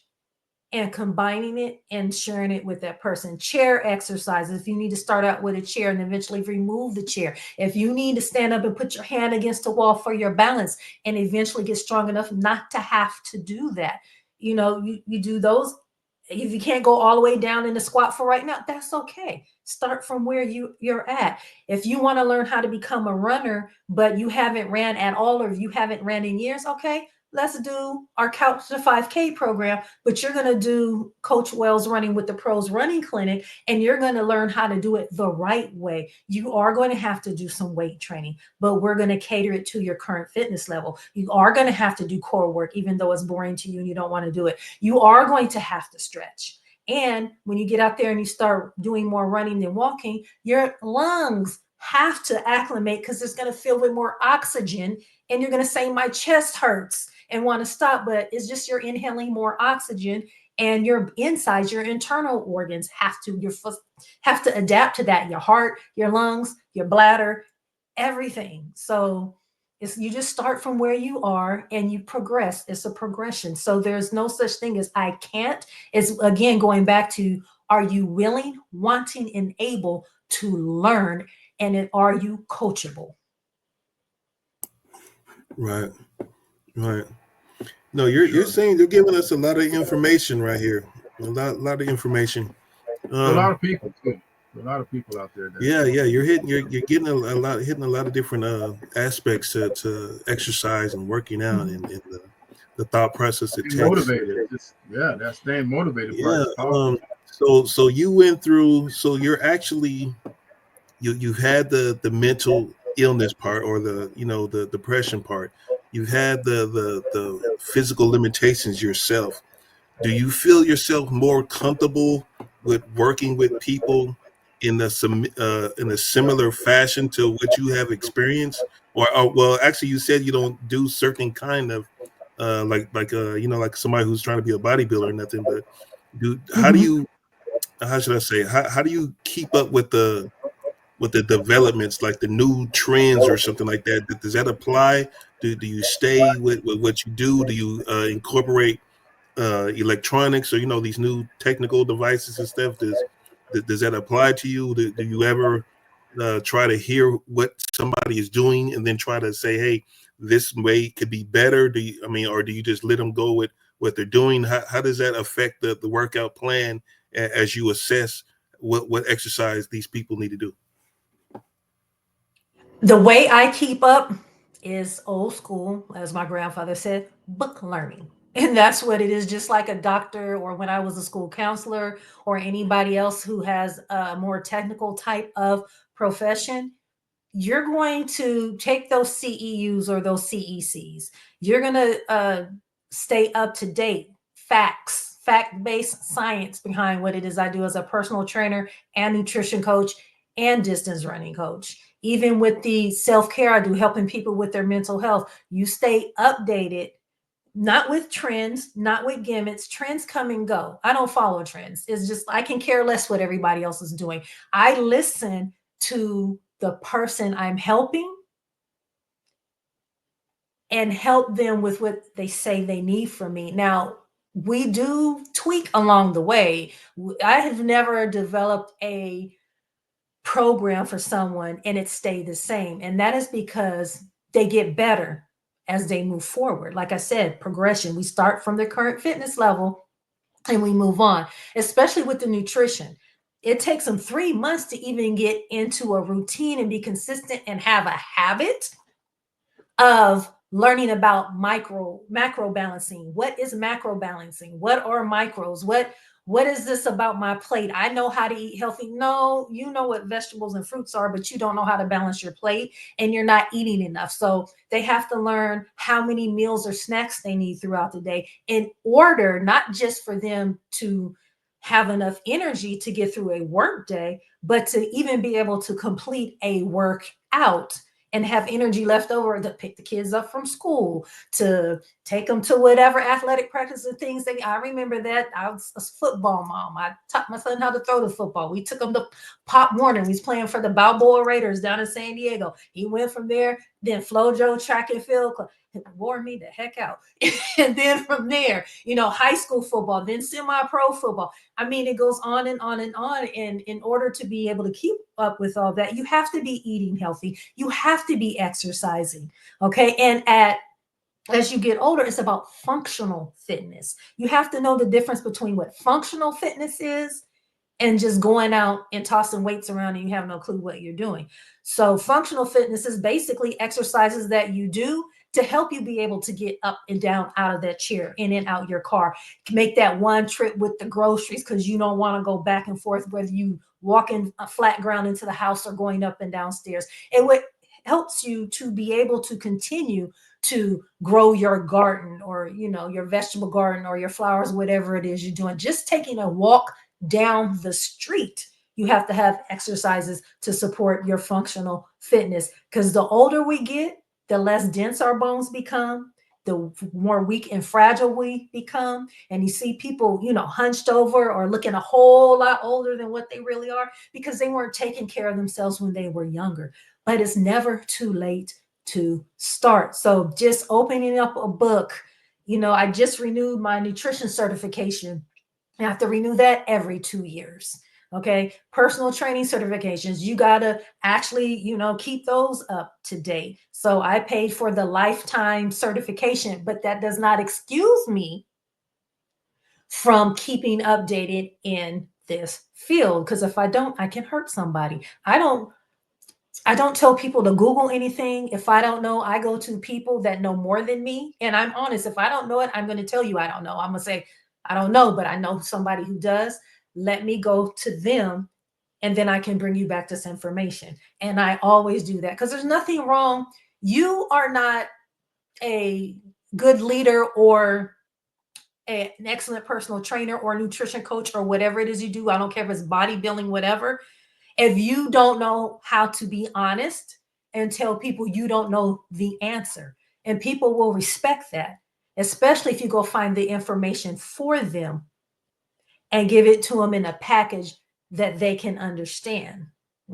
and combining it and sharing it with that person. Chair exercises. If you need to start out with a chair and eventually remove the chair. If you need to stand up and put your hand against the wall for your balance and eventually get strong enough not to have to do that. You do those If you can't go all the way down in the squat for right now, that's okay. Start from where you're at. If you want to learn how to become a runner, but you haven't ran at all, or you haven't ran in years, okay, let's do our Couch to 5K program. But you're going to do Coach Wells Running with the Pros Running Clinic, and you're going to learn how to do it the right way. You are going to have to do some weight training, but we're going to cater it to your current fitness level. You are going to have to do core work, even though it's boring to you and you don't want to do it. You are going to have to stretch. And when you get out there and you start doing more running than walking, your lungs have to acclimate, because it's going to fill with more oxygen. And you're going to say, my chest hurts, and want to stop, but it's just you're inhaling more oxygen, and your insides, your internal organs have to adapt to that. Your heart, your lungs, your bladder, everything. So you just start from where you are and you progress. It's a progression. So there's no such thing as I can't. It's, again, going back to, are you willing, wanting, and able to learn? And are you coachable? Right. Right. No, you're saying, you're giving us a lot of information right here. A lot of information. A lot of people too. A lot of people out there. Yeah, you're getting hitting a lot of different aspects to exercise and working out, and the thought process it takes. Motivated. That staying motivated part is powerful. So you went through. So you're actually you've had the mental illness part, or the depression part. You've had the physical limitations yourself. Do you feel yourself more comfortable with working with people in a similar fashion to what you have experienced? Or well, actually, you said you don't do certain kind of like somebody who's trying to be a bodybuilder or nothing. But how do you, how should I say, how do you keep up with the developments, like the new trends or something like that? Does that apply? Do you stay with what you do? Do you incorporate electronics, or these new technical devices and stuff? Does that apply to you? Do you ever try to hear what somebody is doing and then try to say, hey, this way could be better? Or do you just let them go with what they're doing? How does that affect the workout plan as you assess what exercise these people need to do? The way I keep up is old school, as my grandfather said, book learning. And that's what it is, just like a doctor, or when I was a school counselor, or anybody else who has a more technical type of profession. You're going to take those CEUs or those CECs. You're going to stay up to date, fact-based science behind what it is I do as a personal trainer and nutrition coach and distance running coach. Even with the self-care I do, helping people with their mental health, you stay updated, not with trends, not with gimmicks. Trends come and go. I don't follow trends. It's just, I can care less what everybody else is doing. I listen to the person I'm helping and help them with what they say they need from me. Now, we do tweak along the way. I have never developed a program for someone and it stayed the same. And that is because they get better as they move forward. Like I said, progression. We start from their current fitness level and we move on, especially with the nutrition. It takes them 3 months to even get into a routine and be consistent and have a habit of learning about macro balancing. What is macro balancing? What are micros? What is this about my plate? I know how to eat healthy. No, you know what vegetables and fruits are, but you don't know how to balance your plate and you're not eating enough. So they have to learn how many meals or snacks they need throughout the day in order, not just for them to have enough energy to get through a work day, but to even be able to complete a workout and have energy left over to pick the kids up from school, to take them to whatever athletic practice and things. I remember that. I was a football mom. I taught my son how to throw the football. We took him to Pop Warner. He was playing for the Balboa Raiders down in San Diego. He went from there, then FloJo Track and Field Club. It wore me the heck out. And then from there, high school football, then semi-pro football. I mean, it goes on and on and on. And in order to be able to keep up with all that, you have to be eating healthy. You have to be exercising. Okay. And at as you get older, it's about functional fitness. You have to know the difference between what functional fitness is and just going out and tossing weights around and you have no clue what you're doing. So functional fitness is basically exercises that you do to help you be able to get up and down out of that chair, in and out your car, make that one trip with the groceries because you don't want to go back and forth, whether you walking a flat ground into the house or going up and downstairs. It helps you to be able to continue to grow your garden, or your vegetable garden, or your flowers, whatever it is you're doing. Just taking a walk down the street, you have to have exercises to support your functional fitness, because the older we get, the less dense our bones become, the more weak and fragile we become. And you see people, hunched over or looking a whole lot older than what they really are, because they weren't taking care of themselves when they were younger. But it's never too late to start. So just opening up a book, I just renewed my nutrition certification. I have to renew that every 2 years. Okay. Personal training certifications, you got to actually, keep those up to date. So I paid for the lifetime certification, but that does not excuse me from keeping updated in this field. Because if I don't, I can hurt somebody. I don't tell people to Google anything. If I don't know, I go to people that know more than me. And I'm honest. If I don't know it, I'm going to tell you I don't know. I'm going to say, I don't know, but I know somebody who does. Let me go to them, and then I can bring you back this information. And I always do that because there's nothing wrong. You are not a good leader or an excellent personal trainer or nutrition coach or whatever it is you do. I don't care if it's bodybuilding, whatever. If you don't know how to be honest and tell people you don't know the answer, and people will respect that, especially if you go find the information for them and give it to them in a package that they can understand.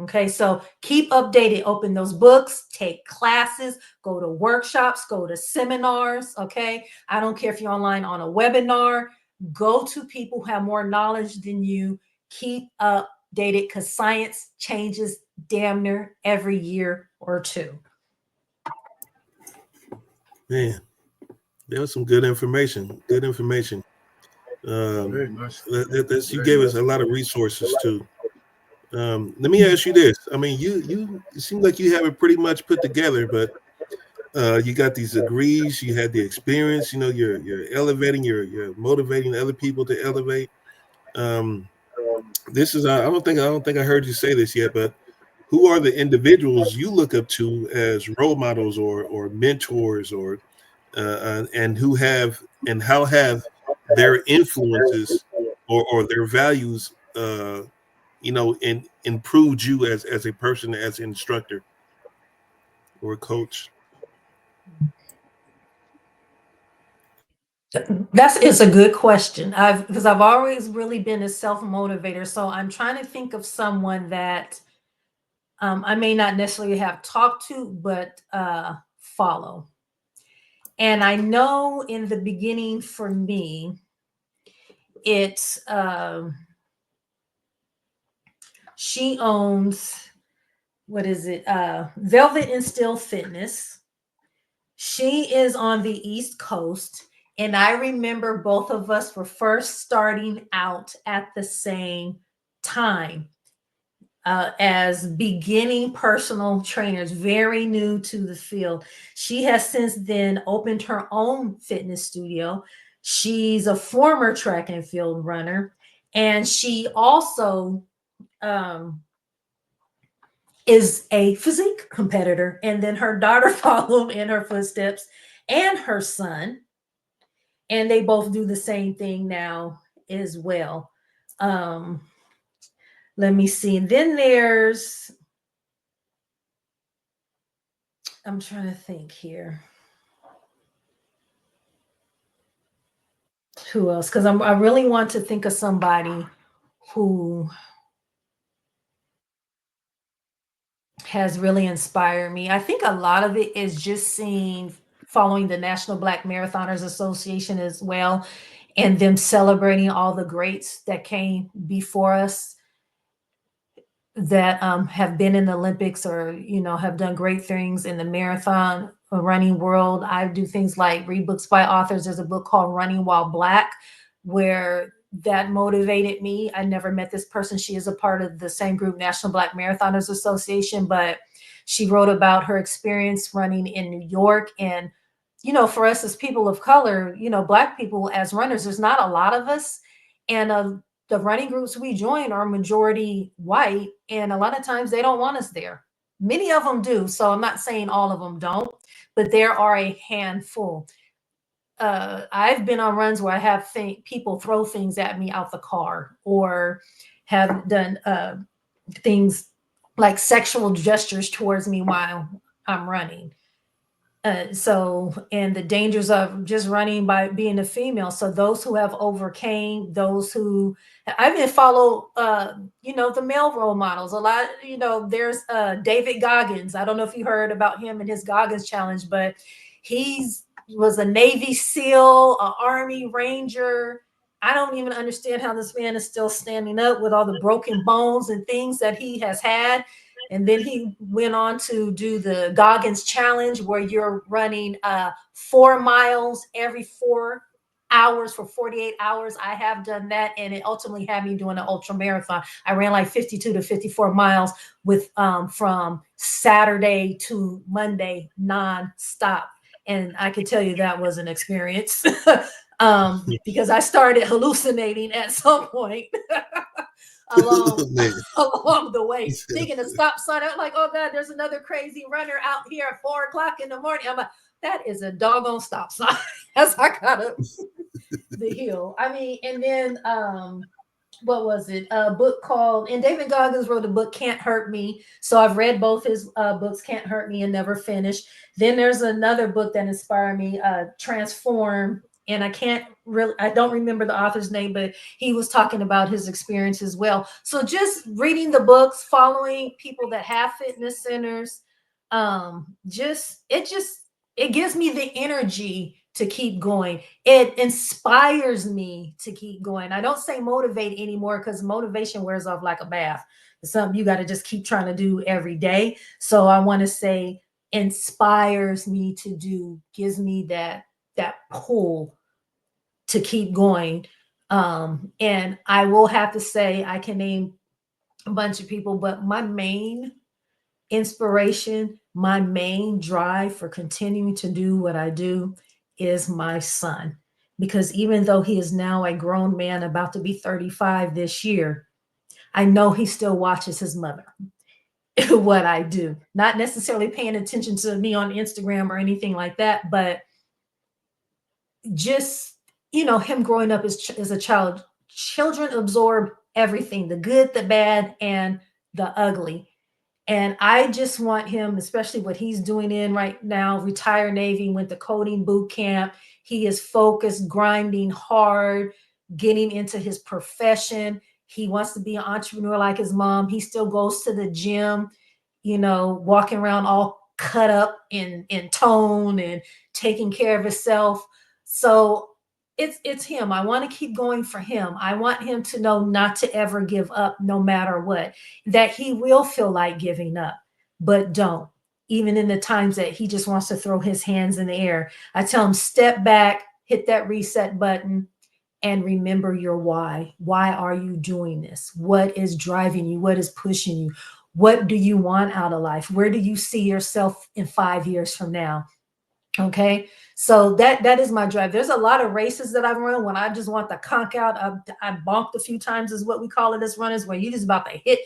Okay, so keep updated, open those books, take classes, go to workshops, go to seminars. Okay, I don't care if you're online on a webinar, go to people who have more knowledge than you. Keep updated because science changes damn near every year or two. Man, there was some good information. Good information. Very much. You gave us a lot of resources too. Let me ask you this. I mean, you it seems like you have it pretty much put together, but you got these degrees, you had the experience, you're elevating, you're motivating other people to elevate. This is I don't think I heard you say this yet, but who are the individuals you look up to as role models or mentors, or and how have their influences or their values improved you as a person, as an instructor or a coach? It's a good question. Because I've always really been a self-motivator. So I'm trying to think of someone that I may not necessarily have talked to, but follow. And I know in the beginning for me, it's she owns, what is it? Velvet and Still Fitness. She is on the East Coast. And I remember both of us were first starting out at the same time. As beginning personal trainers, very new to the field. She has since then opened her own fitness studio. She's a former track and field runner, and she also is a physique competitor. And then her daughter followed in her footsteps, and her son, and they both do the same thing now as well. Let me see. And then I'm trying to think here. Who else? Because I really want to think of somebody who has really inspired me. I think a lot of it is just following the National Black Marathoners Association as well, and them celebrating all the greats that came before us that have been in the Olympics, or have done great things in the marathon running world. I do things like read books by authors. There's a book called Running While Black, where that motivated me. I never met this person. She is a part of the same group, National Black Marathoners Association, but she wrote about her experience running in New York. And, you know, for us as people of color, you know, Black people as runners, there's not a lot of us. And the running groups we join are majority white. And a lot of times they don't want us there. Many of them do. So I'm not saying all of them don't, but there are a handful. I've been on runs where I have people throw things at me out the car, or have done things like sexual gestures towards me while I'm running. And the dangers of just running by being a female. So those who have overcame, those who I even follow, you know, the male role models a lot. You know, there's David Goggins. I don't know if you heard about him and his Goggins challenge, but he's was a Navy SEAL, an Army Ranger. I don't even understand how this man is still standing up with all the broken bones and things that he has had. And then he went on to do the Goggins challenge, where you're running 4 miles every 4 hours for 48 hours. I have done that, and it ultimately had me doing an ultra marathon. I ran like 52 to 54 miles with from Saturday to Monday nonstop. And I can tell you that was an experience because I started hallucinating at some point. along the way, thinking a stop sign. I'm like, oh God, there's another crazy runner out here at 4 o'clock in the morning. I'm like, that is a doggone stop sign. As I got up the hill. I mean, and then what was it? A book called, and David Goggins wrote a book, Can't Hurt Me. So I've read both his books, Can't Hurt Me and Never Finished. Then there's another book that inspired me, Transform. And I don't remember the author's name, but he was talking about his experience as well. So just reading the books, following people that have fitness centers, it gives me the energy to keep going. It inspires me to keep going. I don't say motivate anymore, because motivation wears off like a bath. It's something you got to just keep trying to do every day. So I want to say inspires me to do, gives me that pull to keep going. And I will have to say, I can name a bunch of people, but my main inspiration, my main drive for continuing to do what I do is my son. Because even though he is now a grown man, about to be 35 this year, I know he still watches his mother. What I do, not necessarily paying attention to me on Instagram or anything like that, but just, you know, him growing up as a child. Children absorb everything, the good, the bad, and the ugly. And I just want him, especially what he's doing in right now, retired Navy, went to coding boot camp. He is focused, grinding hard, getting into his profession. He wants to be an entrepreneur like his mom. He still goes to the gym, you know, walking around all cut up in tone and taking care of himself. So it's him. I want to keep going for him. I want him to know not to ever give up no matter what, that he will feel like giving up, but don't. Even in the times that he just wants to throw his hands in the air, I tell him, step back, hit that reset button, and remember your why. Why are you doing this? What is driving you? What is pushing you? What do you want out of life? Where do you see yourself in 5 years from now? Okay, so that is my drive. There's a lot of races that I've run when I just want to conk out. I bonked a few times, is what we call it as runners, where you just about to hit,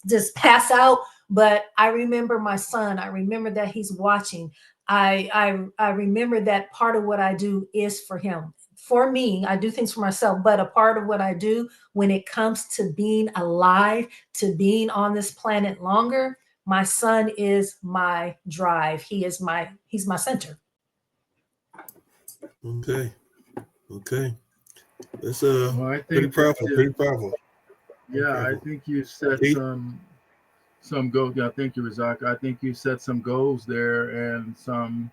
just pass out. But I remember my son. I remember that he's watching. I remember that part of what I do is for him. For me, I do things for myself, but a part of what I do when it comes to being alive, to being on this planet longer, my son is my drive. He's my center. Okay. Okay. That's Well, I pretty think powerful. Pretty powerful. yeah, I think you set Keith? some goals. Yeah, thank you, Razak. I think you set some goals there, and some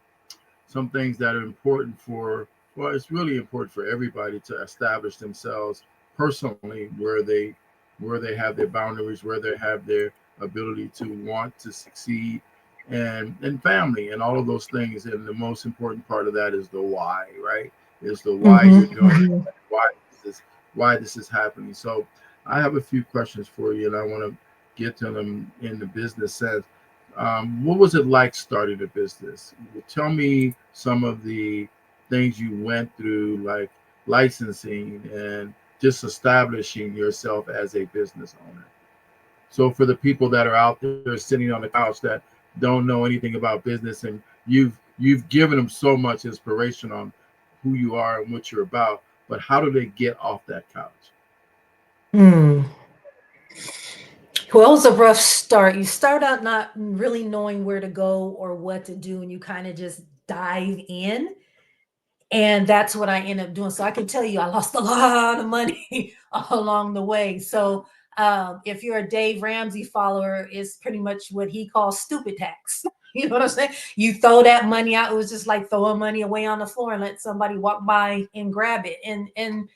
things that are important for, well, it's really important for everybody to establish themselves personally, where they have their boundaries, where they have their ability to want to succeed, and family and all of those things. And the most important part of that is the why, right? Is the why Mm-hmm. you're doing it, Mm-hmm. why this why this is happening. So I have a few questions for you, and I want to get to them in the business sense. What was it like starting a business? Tell me some of the things you went through, like licensing and just establishing yourself as a business owner. So for the people that are out there sitting on the couch that don't know anything about business, and you've given them so much inspiration on who you are and what you're about, but how do they get off that couch? Hmm. Well, it was a rough start. You start out not really knowing where to go or what to do, and you kind of just dive in. And that's what I ended up doing. So I can tell you, I lost a lot of money along the way. So if you're a Dave Ramsey follower, it's pretty much what he calls stupid tax. You know what I'm saying? You throw that money out. It was just like throwing money away on the floor and let somebody walk by and grab it. And and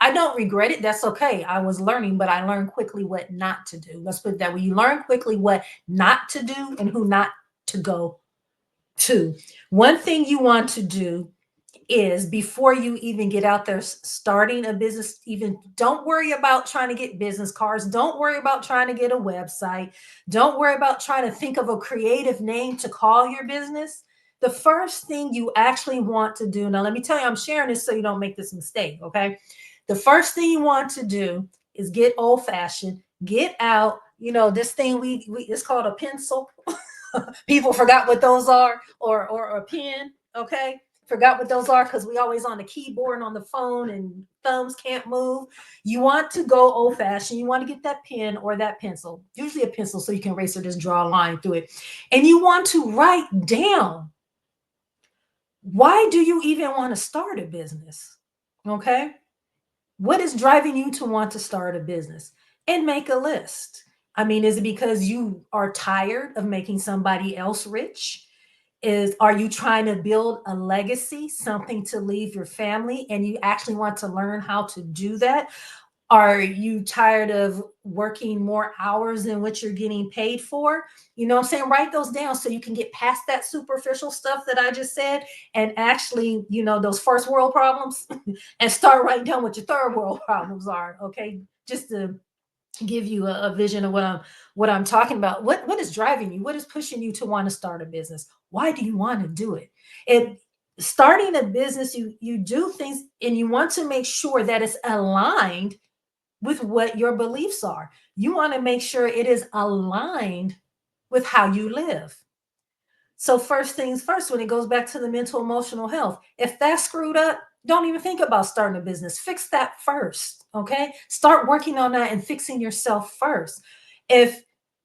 I don't regret it. That's okay. I was learning, but I learned quickly what not to do. Let's put it that way. You learn quickly what not to do and who not to go to. One thing you want to do is before you even get out there starting a business, even don't worry about trying to get business cards. Don't worry about trying to get a website. Don't worry about trying to think of a creative name to call your business. The first thing you actually want to do, now let me tell you, I'm sharing this so you don't make this mistake, okay? The first thing you want to do is get old fashioned, get out, this thing we it's called a pencil. People forgot what those are, or a pen, okay? Forgot what those are because we always on the keyboard and on the phone and thumbs can't move. You want to go old fashioned. You want to get that pen or that pencil, usually a pencil, so you can erase or just draw a line through it. And you want to write down, why do you even want to start a business? Okay. What is driving you to want to start a business? And make a list. I mean, is it because you are tired of making somebody else rich? Are you trying to build a legacy, something to leave your family, and you actually want to learn how to do that? Are you tired of working more hours than what you're getting paid for? You know what I'm saying? Write those down so you can get past that superficial stuff that I just said and actually, those first world problems and start writing down what your third world problems are. Okay. Just to give you a vision of what I'm talking about. What is driving you? What is pushing you to want to start a business? Why do you want to do it? And starting a business, you do things and you want to make sure that it's aligned with what your beliefs are. You want to make sure it is aligned with how you live. So first things first, when it goes back to the mental emotional health, if that's screwed up, don't even think about starting a business. Fix that first. Okay. Start working on that and fixing yourself first. If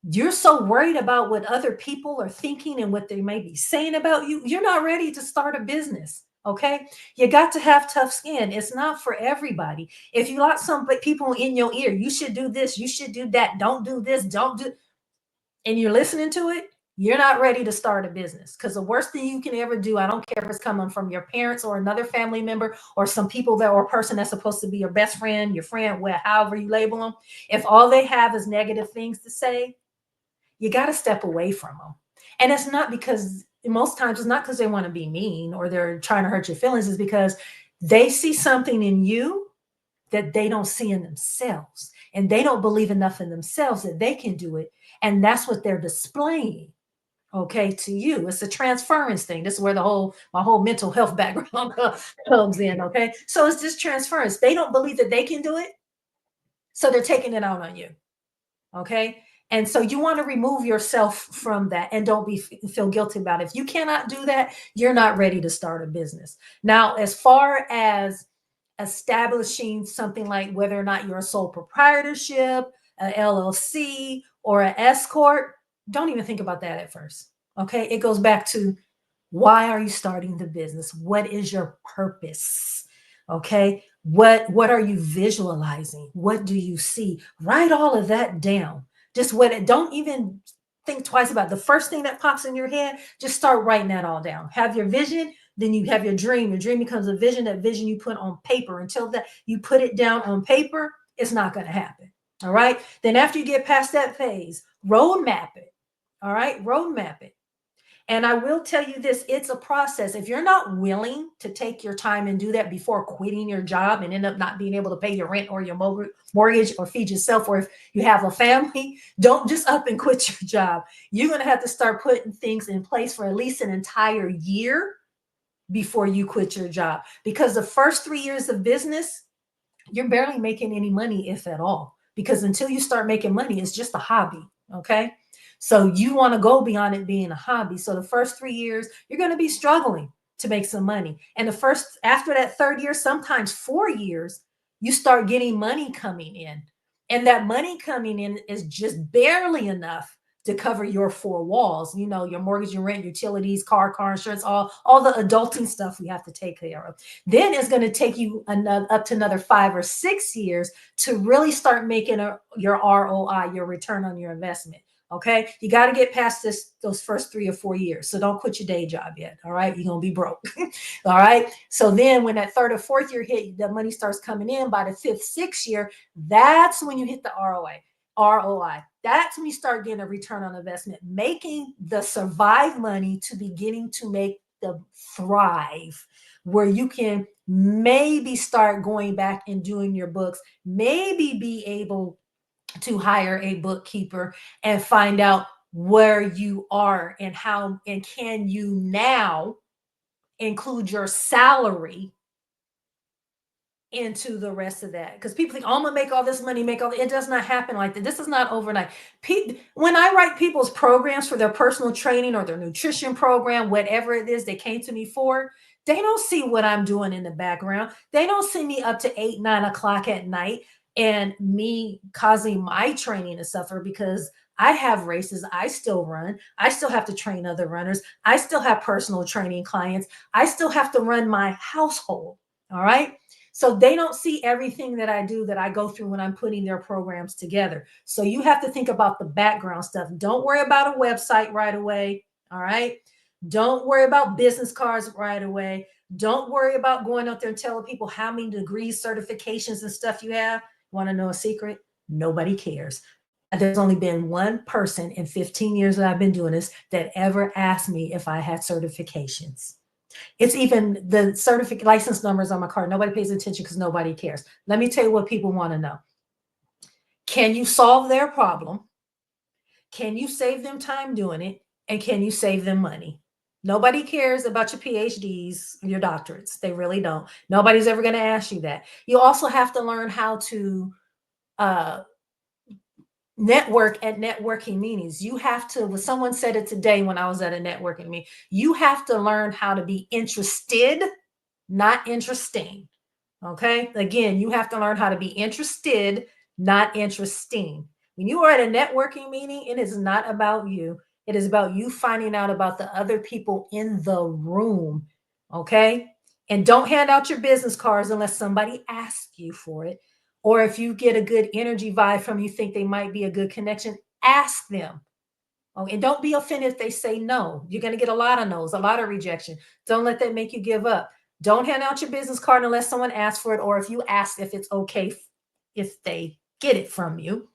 you're so worried about what other people are thinking and what they may be saying about you, you're not ready to start a business. Okay. You got to have tough skin. It's not for everybody. If you got some people in your ear, you should do this, you should do that, don't do this, don't do, and you're listening to it, you're not ready to start a business. Because the worst thing you can ever do, I don't care if it's coming from your parents or another family member or some people that or a person that's supposed to be your best friend, your friend, however you label them. If all they have is negative things to say, you got to step away from them. And it's not because most times it's not because they want to be mean or they're trying to hurt your feelings. It's because they see something in you that they don't see in themselves. And they don't believe enough in themselves that they can do it. And that's what they're displaying, okay, to you. It's a transference thing. This is where my whole mental health background comes in, okay? So it's just transference. They don't believe that they can do it, so they're taking it out on you, okay? And so you want to remove yourself from that and don't feel guilty about it. If you cannot do that, you're not ready to start a business. Now, as far as establishing something like whether or not you're a sole proprietorship, a LLC, or an S corp, don't even think about that at first. Okay, it goes back to, why are you starting the business? What is your purpose? Okay, what are you visualizing? What do you see? Write all of that down. Just don't even think twice about it. The first thing that pops in your head, just start writing that all down. Have your vision, then you have your dream. Your dream becomes a vision. That vision you put on paper. Until that you put it down on paper, it's not going to happen. All right. Then after you get past that phase, road map it. All right, roadmap it. And I will tell you this, it's a process. If you're not willing to take your time and do that before quitting your job and end up not being able to pay your rent or your mortgage or feed yourself, or if you have a family, don't just up and quit your job. You're going to have to start putting things in place for at least an entire year before you quit your job. Because the first 3 years of business, you're barely making any money, if at all. Because until you start making money, it's just a hobby. Okay. So you want to go beyond it being a hobby. So the first 3 years, you're going to be struggling to make some money. And after that third year, sometimes 4 years, you start getting money coming in. And that money coming in is just barely enough to cover your four walls, your mortgage, your rent, utilities, car insurance, all the adulting stuff we have to take care of. Then it's going to take you up to another 5 or 6 years to really start making your ROI, your return on your investment. Okay. You got to get past those first 3 or 4 years. So don't quit your day job yet. All right. You're going to be broke. All right. So then when that third or fourth year hit, the money starts coming in. By the fifth, sixth year, that's when you hit the ROI. That's when you start getting a return on investment, making the survive money to beginning to make the thrive, where you can maybe start going back and doing your books, maybe be able to hire a bookkeeper and find out where you are and how, and can you now include your salary into the rest of that. Because people think, oh, I'm gonna make all this money, it does not happen like that. This is not overnight. When I write people's programs for their personal training or their nutrition program, whatever it is they came to me for, they don't see what I'm doing in the background. They don't see me up to 8, 9 o'clock at night and me causing my training to suffer, because I have races I still run. I still have to train other runners. I still have personal training clients. I still have to run my household. All right. So they don't see everything that I do, that I go through when I'm putting their programs together. So you have to think about the background stuff. Don't worry about a website right away. All right. Don't worry about business cards right away. Don't worry about going out there and telling people how many degrees, certifications, and stuff you have. Want to know a secret? Nobody cares. There's only been one person in 15 years that I've been doing this that ever asked me if I had certifications. It's even the certificate license numbers on my card. Nobody pays attention because nobody cares. Let me tell you what people want to know. Can you solve their problem? Can you save them time doing it? And can you save them money? Nobody cares about your PhDs, your doctorates. They really don't. Nobody's ever going to ask you that. You also have to learn how to network at networking meetings. You have to, someone said it today when I was at a networking meeting, you have to learn how to be interested, not interesting. Okay. Again, you have to learn how to be interested, not interesting. When you are at a networking meeting, it is not about you. It is about you finding out about the other people in the room. Okay. And don't hand out your business cards unless somebody asks you for it. Or if you get a good energy vibe from, you think they might be a good connection, ask them. Oh, and don't be offended if they say no. You're going to get a lot of no's, a lot of rejection. Don't let that make you give up. Don't hand out your business card unless someone asks for it, or if you ask if it's okay if they get it from you.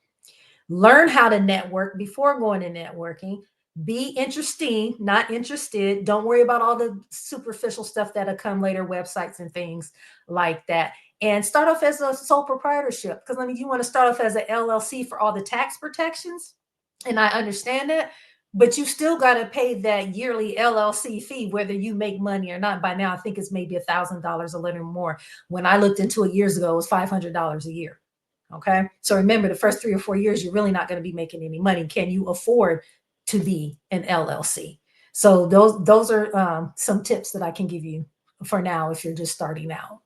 Learn how to network before going to networking. Be interesting, not interested. Don't worry about all the superficial stuff that'll come later, websites and things like that. And start off as a sole proprietorship, because you want to start off as an LLC for all the tax protections. And I understand that, but you still got to pay that yearly LLC fee, whether you make money or not. By now, I think it's maybe $1,000, a little more. When I looked into it years ago, it was $500 a year. Okay. So remember, the first 3 or 4 years, you're really not going to be making any money. Can you afford to be an LLC? So those are some tips that I can give you for now if you're just starting out.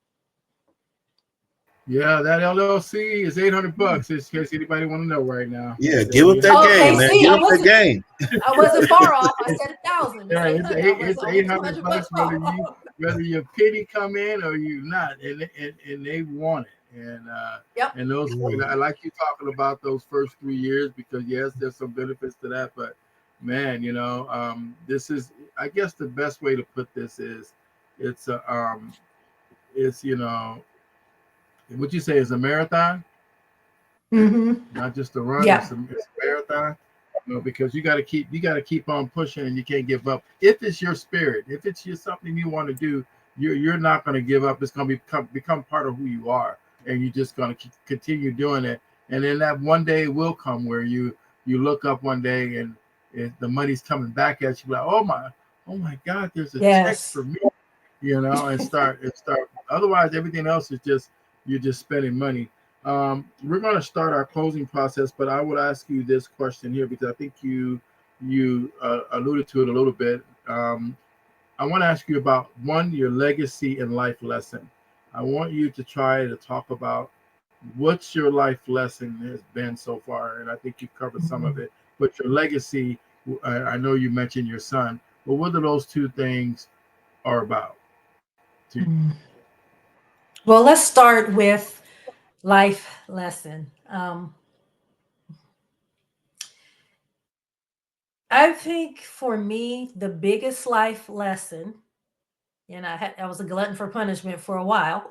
Yeah, that LLC is $800. In case anybody want to know right now. Yeah, give up that Okay, game, man. see, Give up that game. I wasn't far off. I said 1,000. Yeah, it's Only $800 whether you penny come in or you not, and they want it. And Yep. and those, I like you talking about those first 3 years, because yes, there's some benefits to that, but man, this is, I guess the best way to put this is, it's would you say is a marathon? Mm-hmm. Not just a run, Yeah. it's a marathon. because you got to keep on pushing, and you can't give up. If it's your spirit, if it's just something you want to do, you're not going to give up. It's going to become part of who you are, and you're just going to continue doing it. And then that one day will come where you look up one day, and the money's coming back at you, like, oh my God, there's a check Yes. for me, and start. Otherwise, everything else is just, you're just spending money. We're going to start our closing process, but I would ask you this question here, because I think you alluded to it a little bit. I want to ask you about your legacy and life lesson. I want you to try to talk about what's your life lesson has been so far, and I think you covered some of Mhm. it. But your legacy, I know you mentioned your son, but what are those two things are about to you? Mm. Well, let's start with life lesson. I think for me, the biggest life lesson, and I was a glutton for punishment for a while,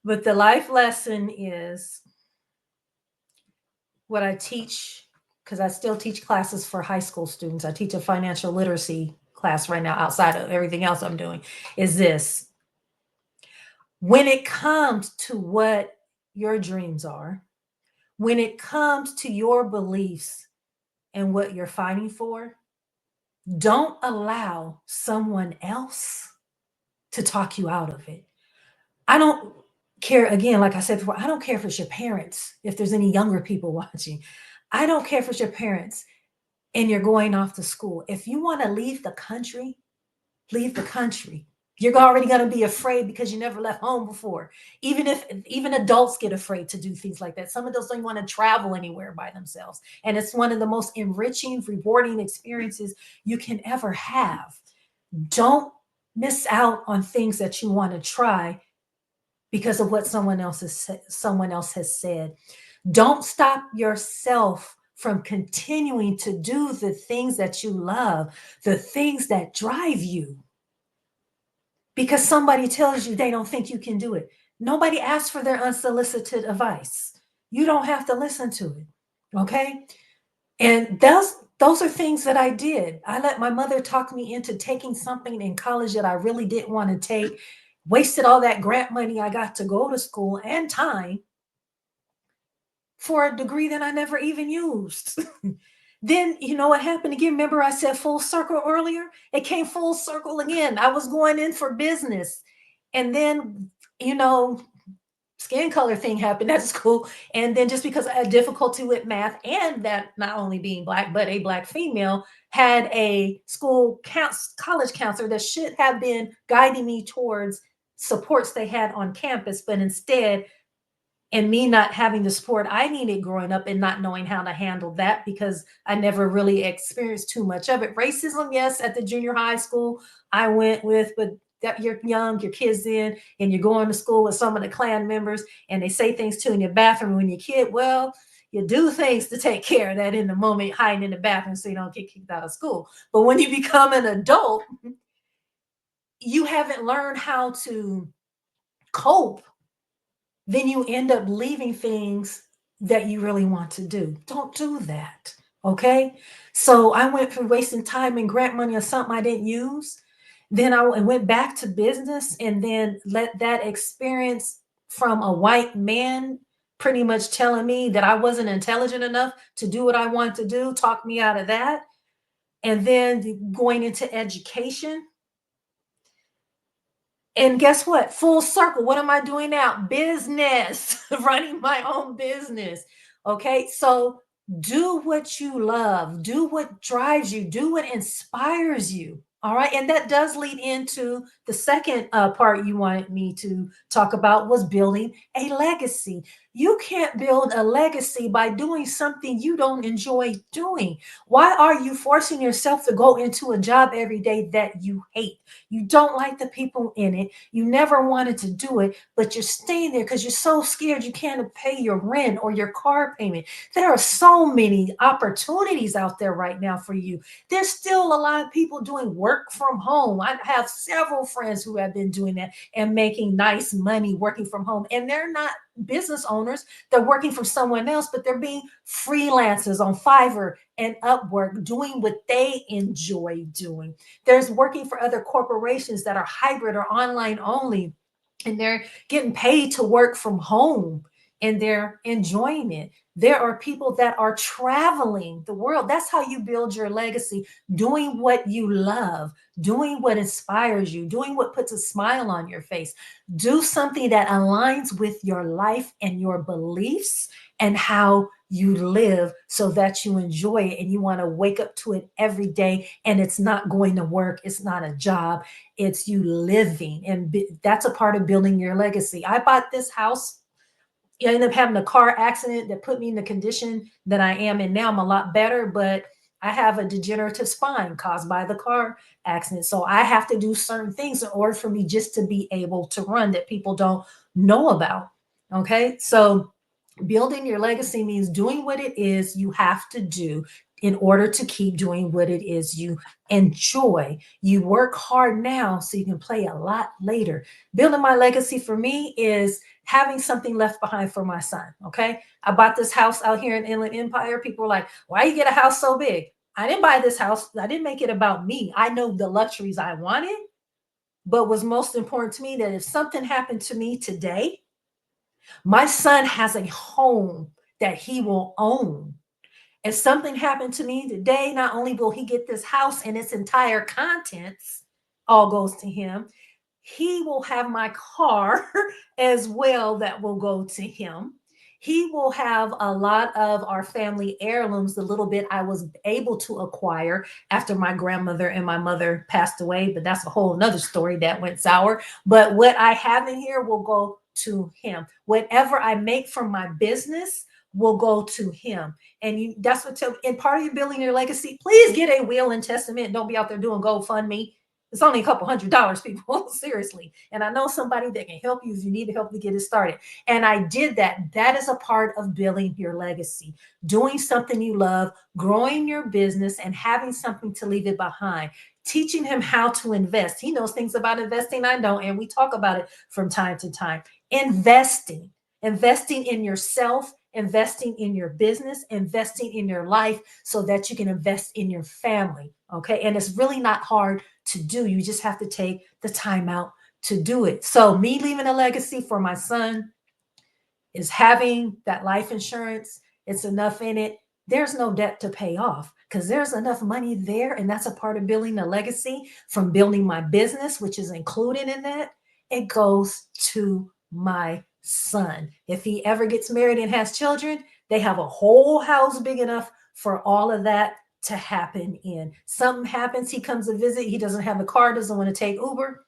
but the life lesson is what I teach, because I still teach classes for high school students. I teach a financial literacy class right now outside of everything else I'm doing, is this: when it comes to what your dreams are, when it comes to your beliefs and what you're fighting for, don't allow someone else to talk you out of it. I don't care, again, like I said before, I don't care if it's your parents, if there's any younger people watching. I don't care if it's your parents and you're going off to school. If you want to leave the country, leave the country. You're already going to be afraid because you never left home before. Even adults get afraid to do things like that. Some of those don't want to travel anywhere by themselves. And it's one of the most enriching, rewarding experiences you can ever have. Don't miss out on things that you want to try because of what someone else has said. Don't stop yourself from continuing to do the things that you love, the things that drive you, because somebody tells you they don't think you can do it. Nobody asks for their unsolicited advice. You don't have to listen to it. Okay? And those are things that I did. I let my mother talk me into taking something in college that I really didn't want to take, wasted all that grant money I got to go to school and time for a degree that I never even used. Then, you know what happened again? Remember, I said full circle earlier? It came full circle again. I was going in for business. And then, you know, skin color thing happened at school. And then just because I had difficulty with math, and that not only being black, but a black female, had a college counselor that should have been guiding me towards supports they had on campus, but instead, and me not having the support I needed growing up and not knowing how to handle that because I never really experienced too much of it. Racism, yes, at the junior high school I went with, but that you're young, your kids in, and you're going to school with some of the Klan members, and they say things to you in your bathroom when you're a kid. Well, you do things to take care of that in the moment, hiding in the bathroom so you don't get kicked out of school. But when you become an adult, you haven't learned how to cope, then you end up leaving things that you really want to do. Don't do that. Okay. So I went from wasting time and grant money on something I didn't use. Then I went back to business and then let that experience from a white man pretty much telling me that I wasn't intelligent enough to do what I wanted to do, talk me out of that. And then going into education, and guess what? Full circle. What am I doing now? Business, running my own business. Okay. So do what you love, do what drives you, do what inspires you. All right. And that does lead into the second part you wanted me to talk about, was building a legacy. You can't build a legacy by doing something you don't enjoy doing. Why are you forcing yourself to go into a job every day that you hate? You don't like the people in it. You never wanted to do it, but you're staying there because you're so scared you can't pay your rent or your car payment. There are so many opportunities out there right now for you. There's still a lot of people doing work from home. I have several friends who have been doing that and making nice money working from home. And they're not business owners. They're working for someone else, but they're being freelancers on Fiverr and Upwork, doing what they enjoy doing. There's working for other corporations that are hybrid or online only, and they're getting paid to work from home and they're enjoying it. There are people that are traveling the world. That's how you build your legacy, doing what you love, doing what inspires you, doing what puts a smile on your face. Do something that aligns with your life and your beliefs and how you live, so that you enjoy it and you want to wake up to it every day. And it's not going to work. It's not a job. It's you living. And that's a part of building your legacy. I bought this house. I ended up having a car accident that put me in the condition that I am in now. I'm a lot better, but I have a degenerative spine caused by the car accident. So I have to do certain things in order for me just to be able to run that people don't know about. Okay. So building your legacy means doing what it is you have to do in order to keep doing what it is you enjoy. You work hard now so you can play a lot later. Building my legacy for me is having something left behind for my son. Okay. I bought this house out here in Inland Empire. People are like, why you get a house so big? I didn't buy this house. I didn't make it about me. I know the luxuries I wanted, but what's most important to me that if something happened to me today, my son has a home that he will own. If something happened to me today, not only will he get this house and its entire contents all goes to him, he will have my car as well that will go to him. He will have a lot of our family heirlooms, the little bit I was able to acquire after my grandmother and my mother passed away. But that's a whole nother story that went sour. But what I have in here will go to him. Whatever I make from my business will go to him. And that's what, in part of you building your legacy, please get a will and testament. Don't be out there doing GoFundMe. It's only a couple $100, people. Seriously. And I know somebody that can help you if you need to help to get it started. And I did that. That is a part of building your legacy, doing something you love, growing your business, and having something to leave it behind. Teaching him how to invest. He knows things about investing I don't, and we talk about it from time to time. Investing in yourself, investing in your business, investing in your life so that you can invest in your family. Okay. And it's really not hard to do. You just have to take the time out to do it. So me leaving a legacy for my son is having that life insurance. It's enough in it. There's no debt to pay off because there's enough money there. And that's a part of building a legacy from building my business, which is included in that. It goes to my son. If he ever gets married and has children, they have a whole house big enough for all of that to happen in. Something happens, he comes to visit, he doesn't have a car, doesn't want to take Uber.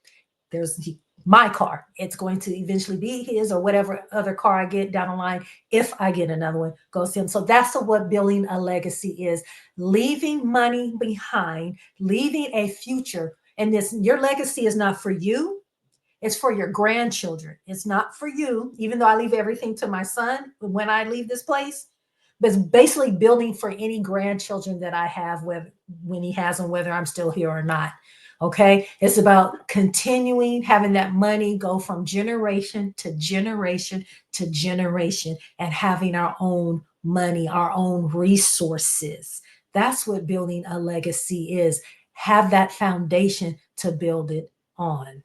There's my car. It's going to eventually be his or whatever other car I get down the line. If I get another one, goes to him. So that's what building a legacy is. Leaving money behind, leaving a future. And your legacy is not for you. It's for your grandchildren. It's not for you, even though I leave everything to my son when I leave this place. But it's basically building for any grandchildren that I have, when he has them, whether I'm still here or not. Okay. It's about continuing having that money go from generation to generation to generation and having our own money, our own resources. That's what building a legacy is. Have that foundation to build it on.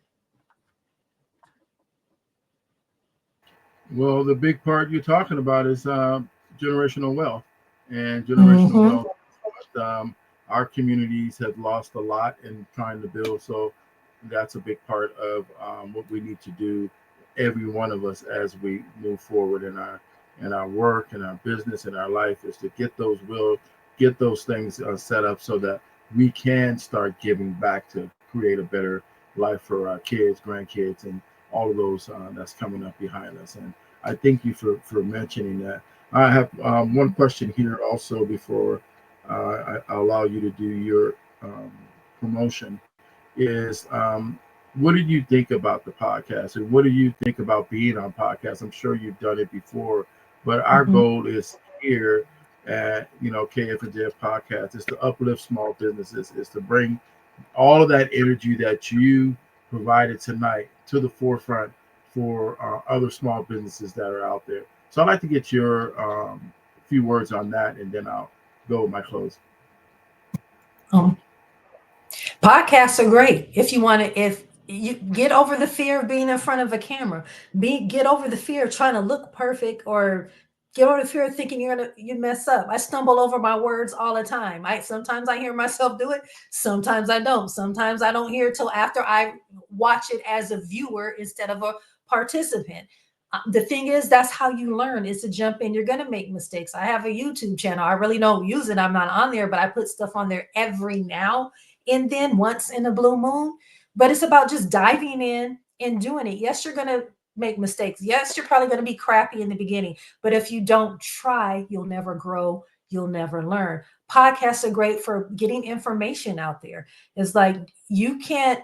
Well, the big part you're talking about is generational wealth, and generational wealth is what our communities have lost a lot in trying to build. So that's a big part of what we need to do, every one of us, as we move forward in our work, in our business, in our life, is to get those things set up so that we can start giving back to create a better life for our kids, grandkids, and all of those that's coming up behind us. And I thank you for mentioning that. I have one question here also before I allow you to do your promotion. Is what did you think about the podcast, and what do you think about being on podcasts? I'm sure you've done it before, but our goal is here at KF&JF podcast is to uplift small businesses, is to bring all of that energy that you provided tonight to the forefront for other small businesses that are out there. So I'd like to get your few words on that, and then I'll go with my close. Podcasts are great if you want to. If you get over the fear of being in front of a camera, get over the fear of trying to look perfect, or get over the fear of thinking you mess up. I stumble over my words all the time. Sometimes I hear myself do it, sometimes I don't. Sometimes I don't hear it till after I watch it as a viewer instead of a participant. The thing is, that's how you learn, is to jump in. You're going to make mistakes. I have a YouTube channel. I really don't use it. I'm not on there, but I put stuff on there every now and then, once in a blue moon. But it's about just diving in and doing it. Yes, you're going to make mistakes. Yes, you're probably going to be crappy in the beginning. But if you don't try, you'll never grow. You'll never learn. Podcasts are great for getting information out there. It's like, you can't,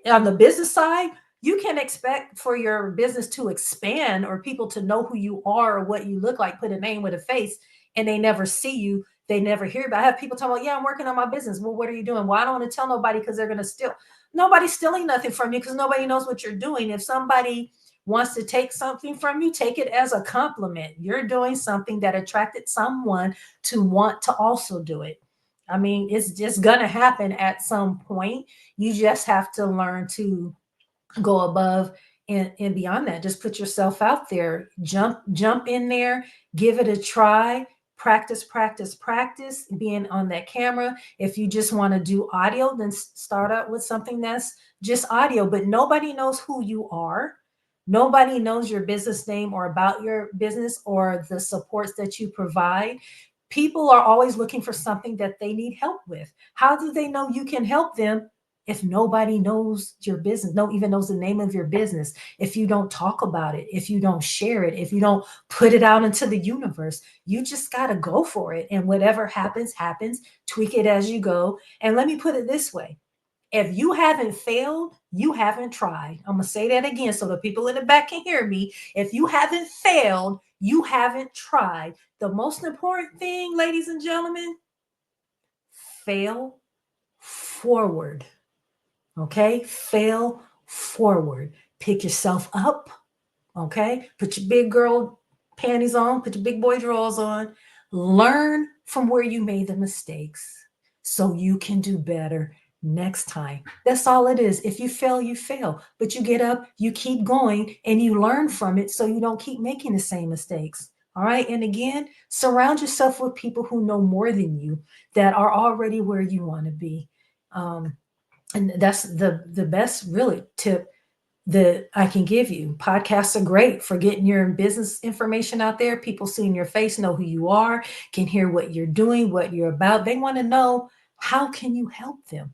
on the business side, you can expect for your business to expand or people to know who you are or what you look like, put a name with a face, and they never see you. They never hear about it. I have people talking about, yeah, I'm working on my business. Well, what are you doing? Well, I don't want to tell nobody because they're going to steal. Nobody's stealing nothing from you because nobody knows what you're doing. If somebody wants to take something from you, take it as a compliment. You're doing something that attracted someone to want to also do it. I mean, it's just going to happen at some point. You just have to learn to go above and beyond that. Just put yourself out there, jump in there, give it a try, practice being on that camera. If you just want to do audio, then start out with something that's just audio, but nobody knows who you are. Nobody knows your business name or about your business or the supports that you provide. People are always looking for something that they need help with. How do they know you can help them if nobody knows your business, no even knows the name of your business? If you don't talk about it, if you don't share it, if you don't put it out into the universe? You just got to go for it. And whatever happens, happens. Tweak it as you go. And let me put it this way. If you haven't failed, you haven't tried. I'm going to say that again so the people in the back can hear me. If you haven't failed, you haven't tried. The most important thing, ladies and gentlemen, fail forward. Okay? Fail forward. Pick yourself up. Okay? Put your big girl panties on, put your big boy drawers on. Learn from where you made the mistakes so you can do better next time. That's all it is. If you fail, you fail. But you get up, you keep going, and you learn from it so you don't keep making the same mistakes. All right. And again, surround yourself with people who know more than you, that are already where you want to be. And that's the best really tip that I can give you. Podcasts are great for getting your business information out there. People seeing your face, know who you are, can hear what you're doing, what you're about. They want to know, how can you help them?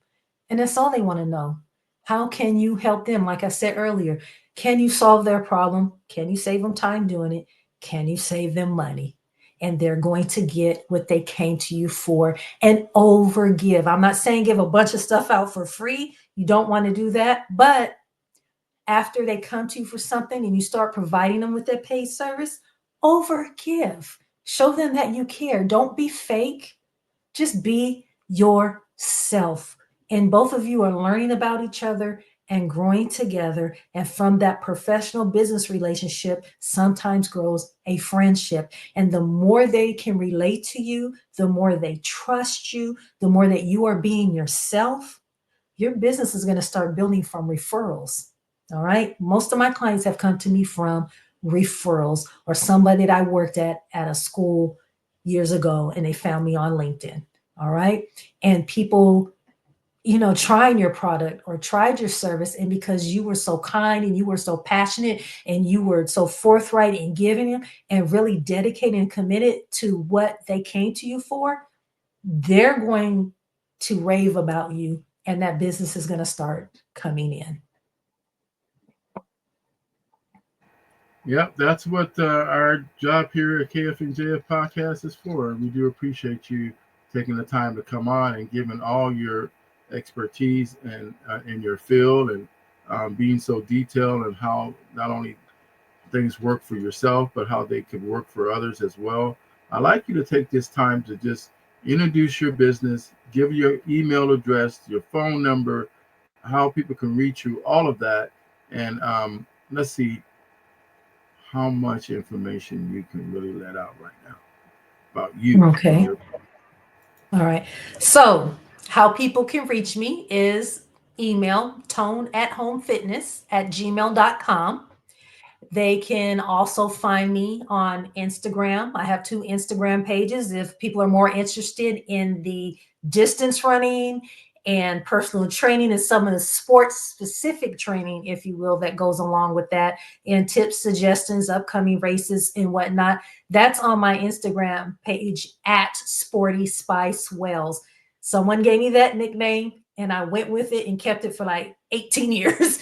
And that's all they want to know. How can you help them? Like I said earlier, can you solve their problem? Can you save them time doing it? Can you save them money? And they're going to get what they came to you for and overgive. I'm not saying give a bunch of stuff out for free. You don't want to do that. But after they come to you for something and you start providing them with that paid service, overgive. Show them that you care. Don't be fake. Just be yourself. And both of you are learning about each other and growing together. And from that professional business relationship, sometimes grows a friendship. And the more they can relate to you, the more they trust you, the more that you are being yourself, your business is going to start building from referrals. All right. Most of my clients have come to me from referrals or somebody that I worked at a school years ago and they found me on LinkedIn. All right. And people, trying your product or tried your service. And because you were so kind and you were so passionate and you were so forthright in giving them and really dedicated and committed to what they came to you for, they're going to rave about you and that business is going to start coming in. Yep, that's what our job here at KF&JF podcast is for. We do appreciate you taking the time to come on and giving all your expertise and in your field and being so detailed and how not only things work for yourself, but how they could work for others as well. I'd like you to take this time to just introduce your business, give your email address, your phone number, how people can reach you, all of that. And let's see how much information you can really let out right now about you and Okay. your. All right. So how people can reach me is email toneathomefitness@gmail.com. They can also find me on Instagram. I have 2 Instagram pages. If people are more interested in the distance running and personal training and some of the sports specific training, if you will, that goes along with that, and tips, suggestions, upcoming races and whatnot, that's on my Instagram page at Sporty Spice Wells. Someone gave me that nickname and I went with it and kept it for like 18 years.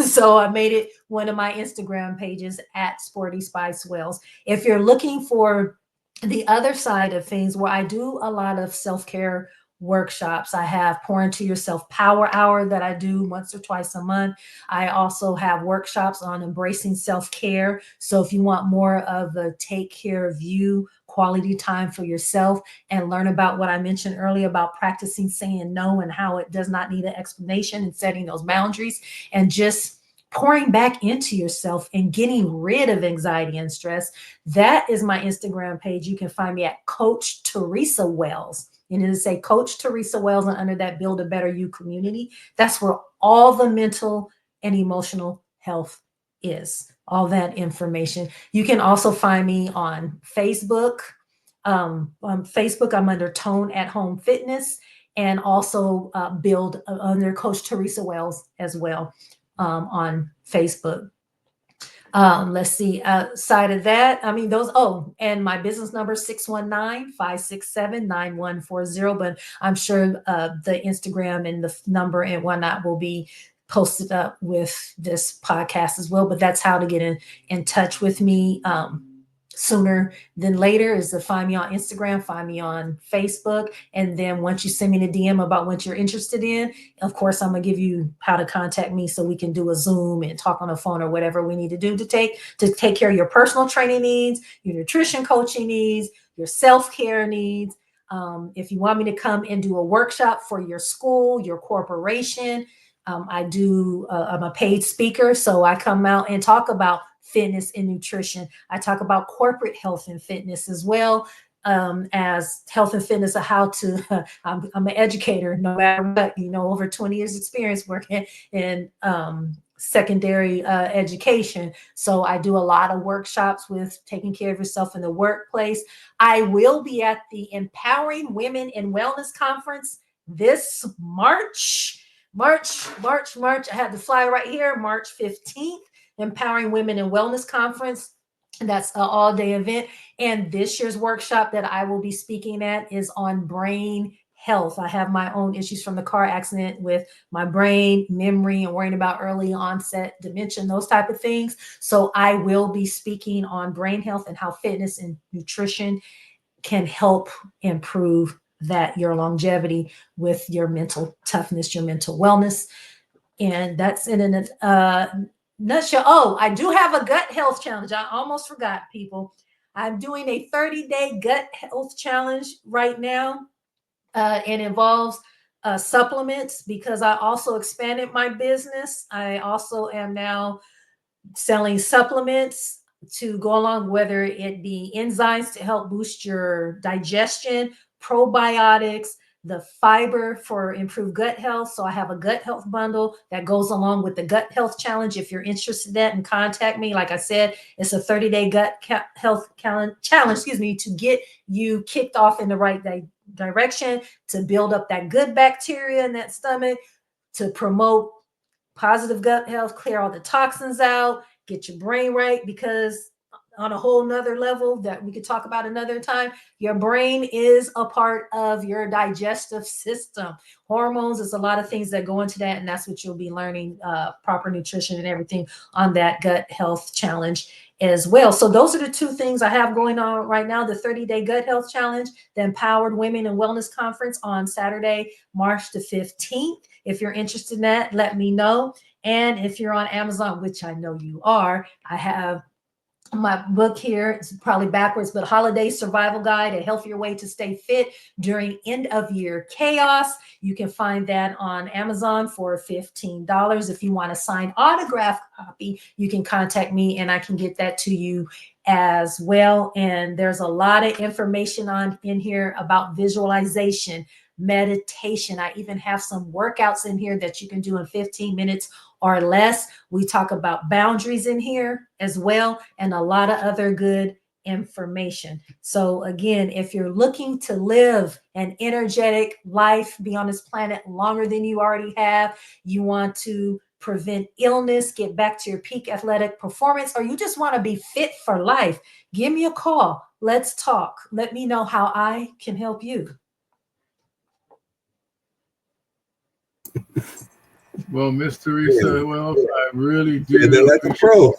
So I made it one of my Instagram pages at Sporty Spice Wells. If you're looking for the other side of things, where I do a lot of self-care workshops, I have Pour Into Yourself Power Hour that I do once or twice a month. I also have workshops on embracing self-care. So if you want more of the take care of you, quality time for yourself, and learn about what I mentioned earlier about practicing saying no and how it does not need an explanation and setting those boundaries and just pouring back into yourself and getting rid of anxiety and stress, that is my Instagram page. You can find me at Coach Theresa Wells. And it'll say Coach Theresa Wells, and under that, Build a Better You community. That's where all the mental and emotional health is, all that information. You can also find me on Facebook. On Facebook, I'm under Tone at Home Fitness, and also build under Coach Theresa Wells as well on Facebook. Let's see, outside of that, I mean, and my business number 619-567-9140. But I'm sure the Instagram and the number and whatnot will be posted up with this podcast as well. But that's how to get in touch with me. Sooner than later is to find me on Instagram, find me on Facebook. And then once you send me the DM about what you're interested in, of course, I'm going to give you how to contact me so we can do a Zoom and talk on the phone or whatever we need to do to take care of your personal training needs, your nutrition coaching needs, your self-care needs. If you want me to come and do a workshop for your school, your corporation, I'm a paid speaker. So I come out and talk about fitness and nutrition. I talk about corporate health and fitness as well, as health and fitness, how to, I'm an educator, no matter what, over 20 years experience working in secondary education. So I do a lot of workshops with taking care of yourself in the workplace. I will be at the Empowering Women in Wellness Conference this March. I had to fly right here, March 15th. Empowering Women in Wellness Conference. That's an all-day event. And this year's workshop that I will be speaking at is on brain health. I have my own issues from the car accident with my brain, memory, and worrying about early onset dementia, those type of things. So I will be speaking on brain health and how fitness and nutrition can help improve your longevity with your mental toughness, your mental wellness. And that's in a nutshell. Oh, I do have a gut health challenge. I almost forgot, people. I'm doing a 30-day gut health challenge right now. It involves supplements because I also expanded my business. I also am now selling supplements to go along, whether it be enzymes to help boost your digestion, probiotics, the fiber for improved gut health. So I have a gut health bundle that goes along with the gut health challenge. If you're interested in that, and contact me. Like I said, it's a 30-day gut health challenge, to get you kicked off in the right direction, to build up that good bacteria in that stomach, to promote positive gut health, clear all the toxins out, get your brain right, because on a whole nother level that we could talk about another time, your brain is a part of your digestive system. Hormones, there's a lot of things that go into that, and that's what you'll be learning, proper nutrition and everything on that gut health challenge as well. So those are the 2 things I have going on right now: the 30-day gut health challenge, the Empowered Women in Wellness Conference on Saturday, March the 15th. If you're interested in that, let me know. And if you're on Amazon, which I know you are, I have my book here. It's probably backwards, but Holiday Survival Guide, a healthier way to stay fit during end of year chaos. You can find that on Amazon for $15. If you want a signed autograph copy, you can contact me and I can get that to you as well. And there's a lot of information in here about visualization, meditation. I even have some workouts in here that you can do in 15 minutes or less. We talk about boundaries in here as well, and a lot of other good information. So again, if you're looking to live an energetic life, be on this planet longer than you already have, you want to prevent illness, get back to your peak athletic performance, or you just want to be fit for life, give me a call. Let's talk. Let me know how I can help you. Well, Miss Theresa Wells, I really do. Yeah, they're like a pro.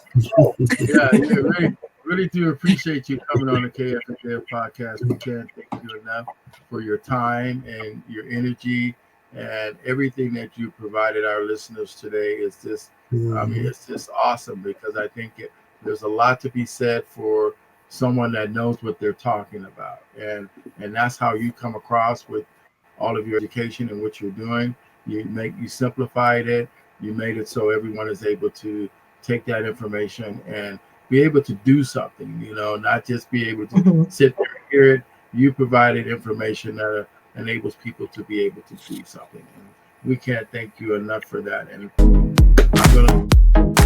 Really do appreciate you coming on the KF&JF podcast. We can't thank you enough for your time and your energy and everything that you provided our listeners today. Is just, it's just awesome, because I think there's a lot to be said for someone that knows what they're talking about, and that's how you come across with all of your education and what you're doing. You simplified it. You made it so everyone is able to take that information and be able to do something, not just be able to sit there and hear it. You provided information that enables people to be able to do something. And we can't thank you enough for that. And I'm going to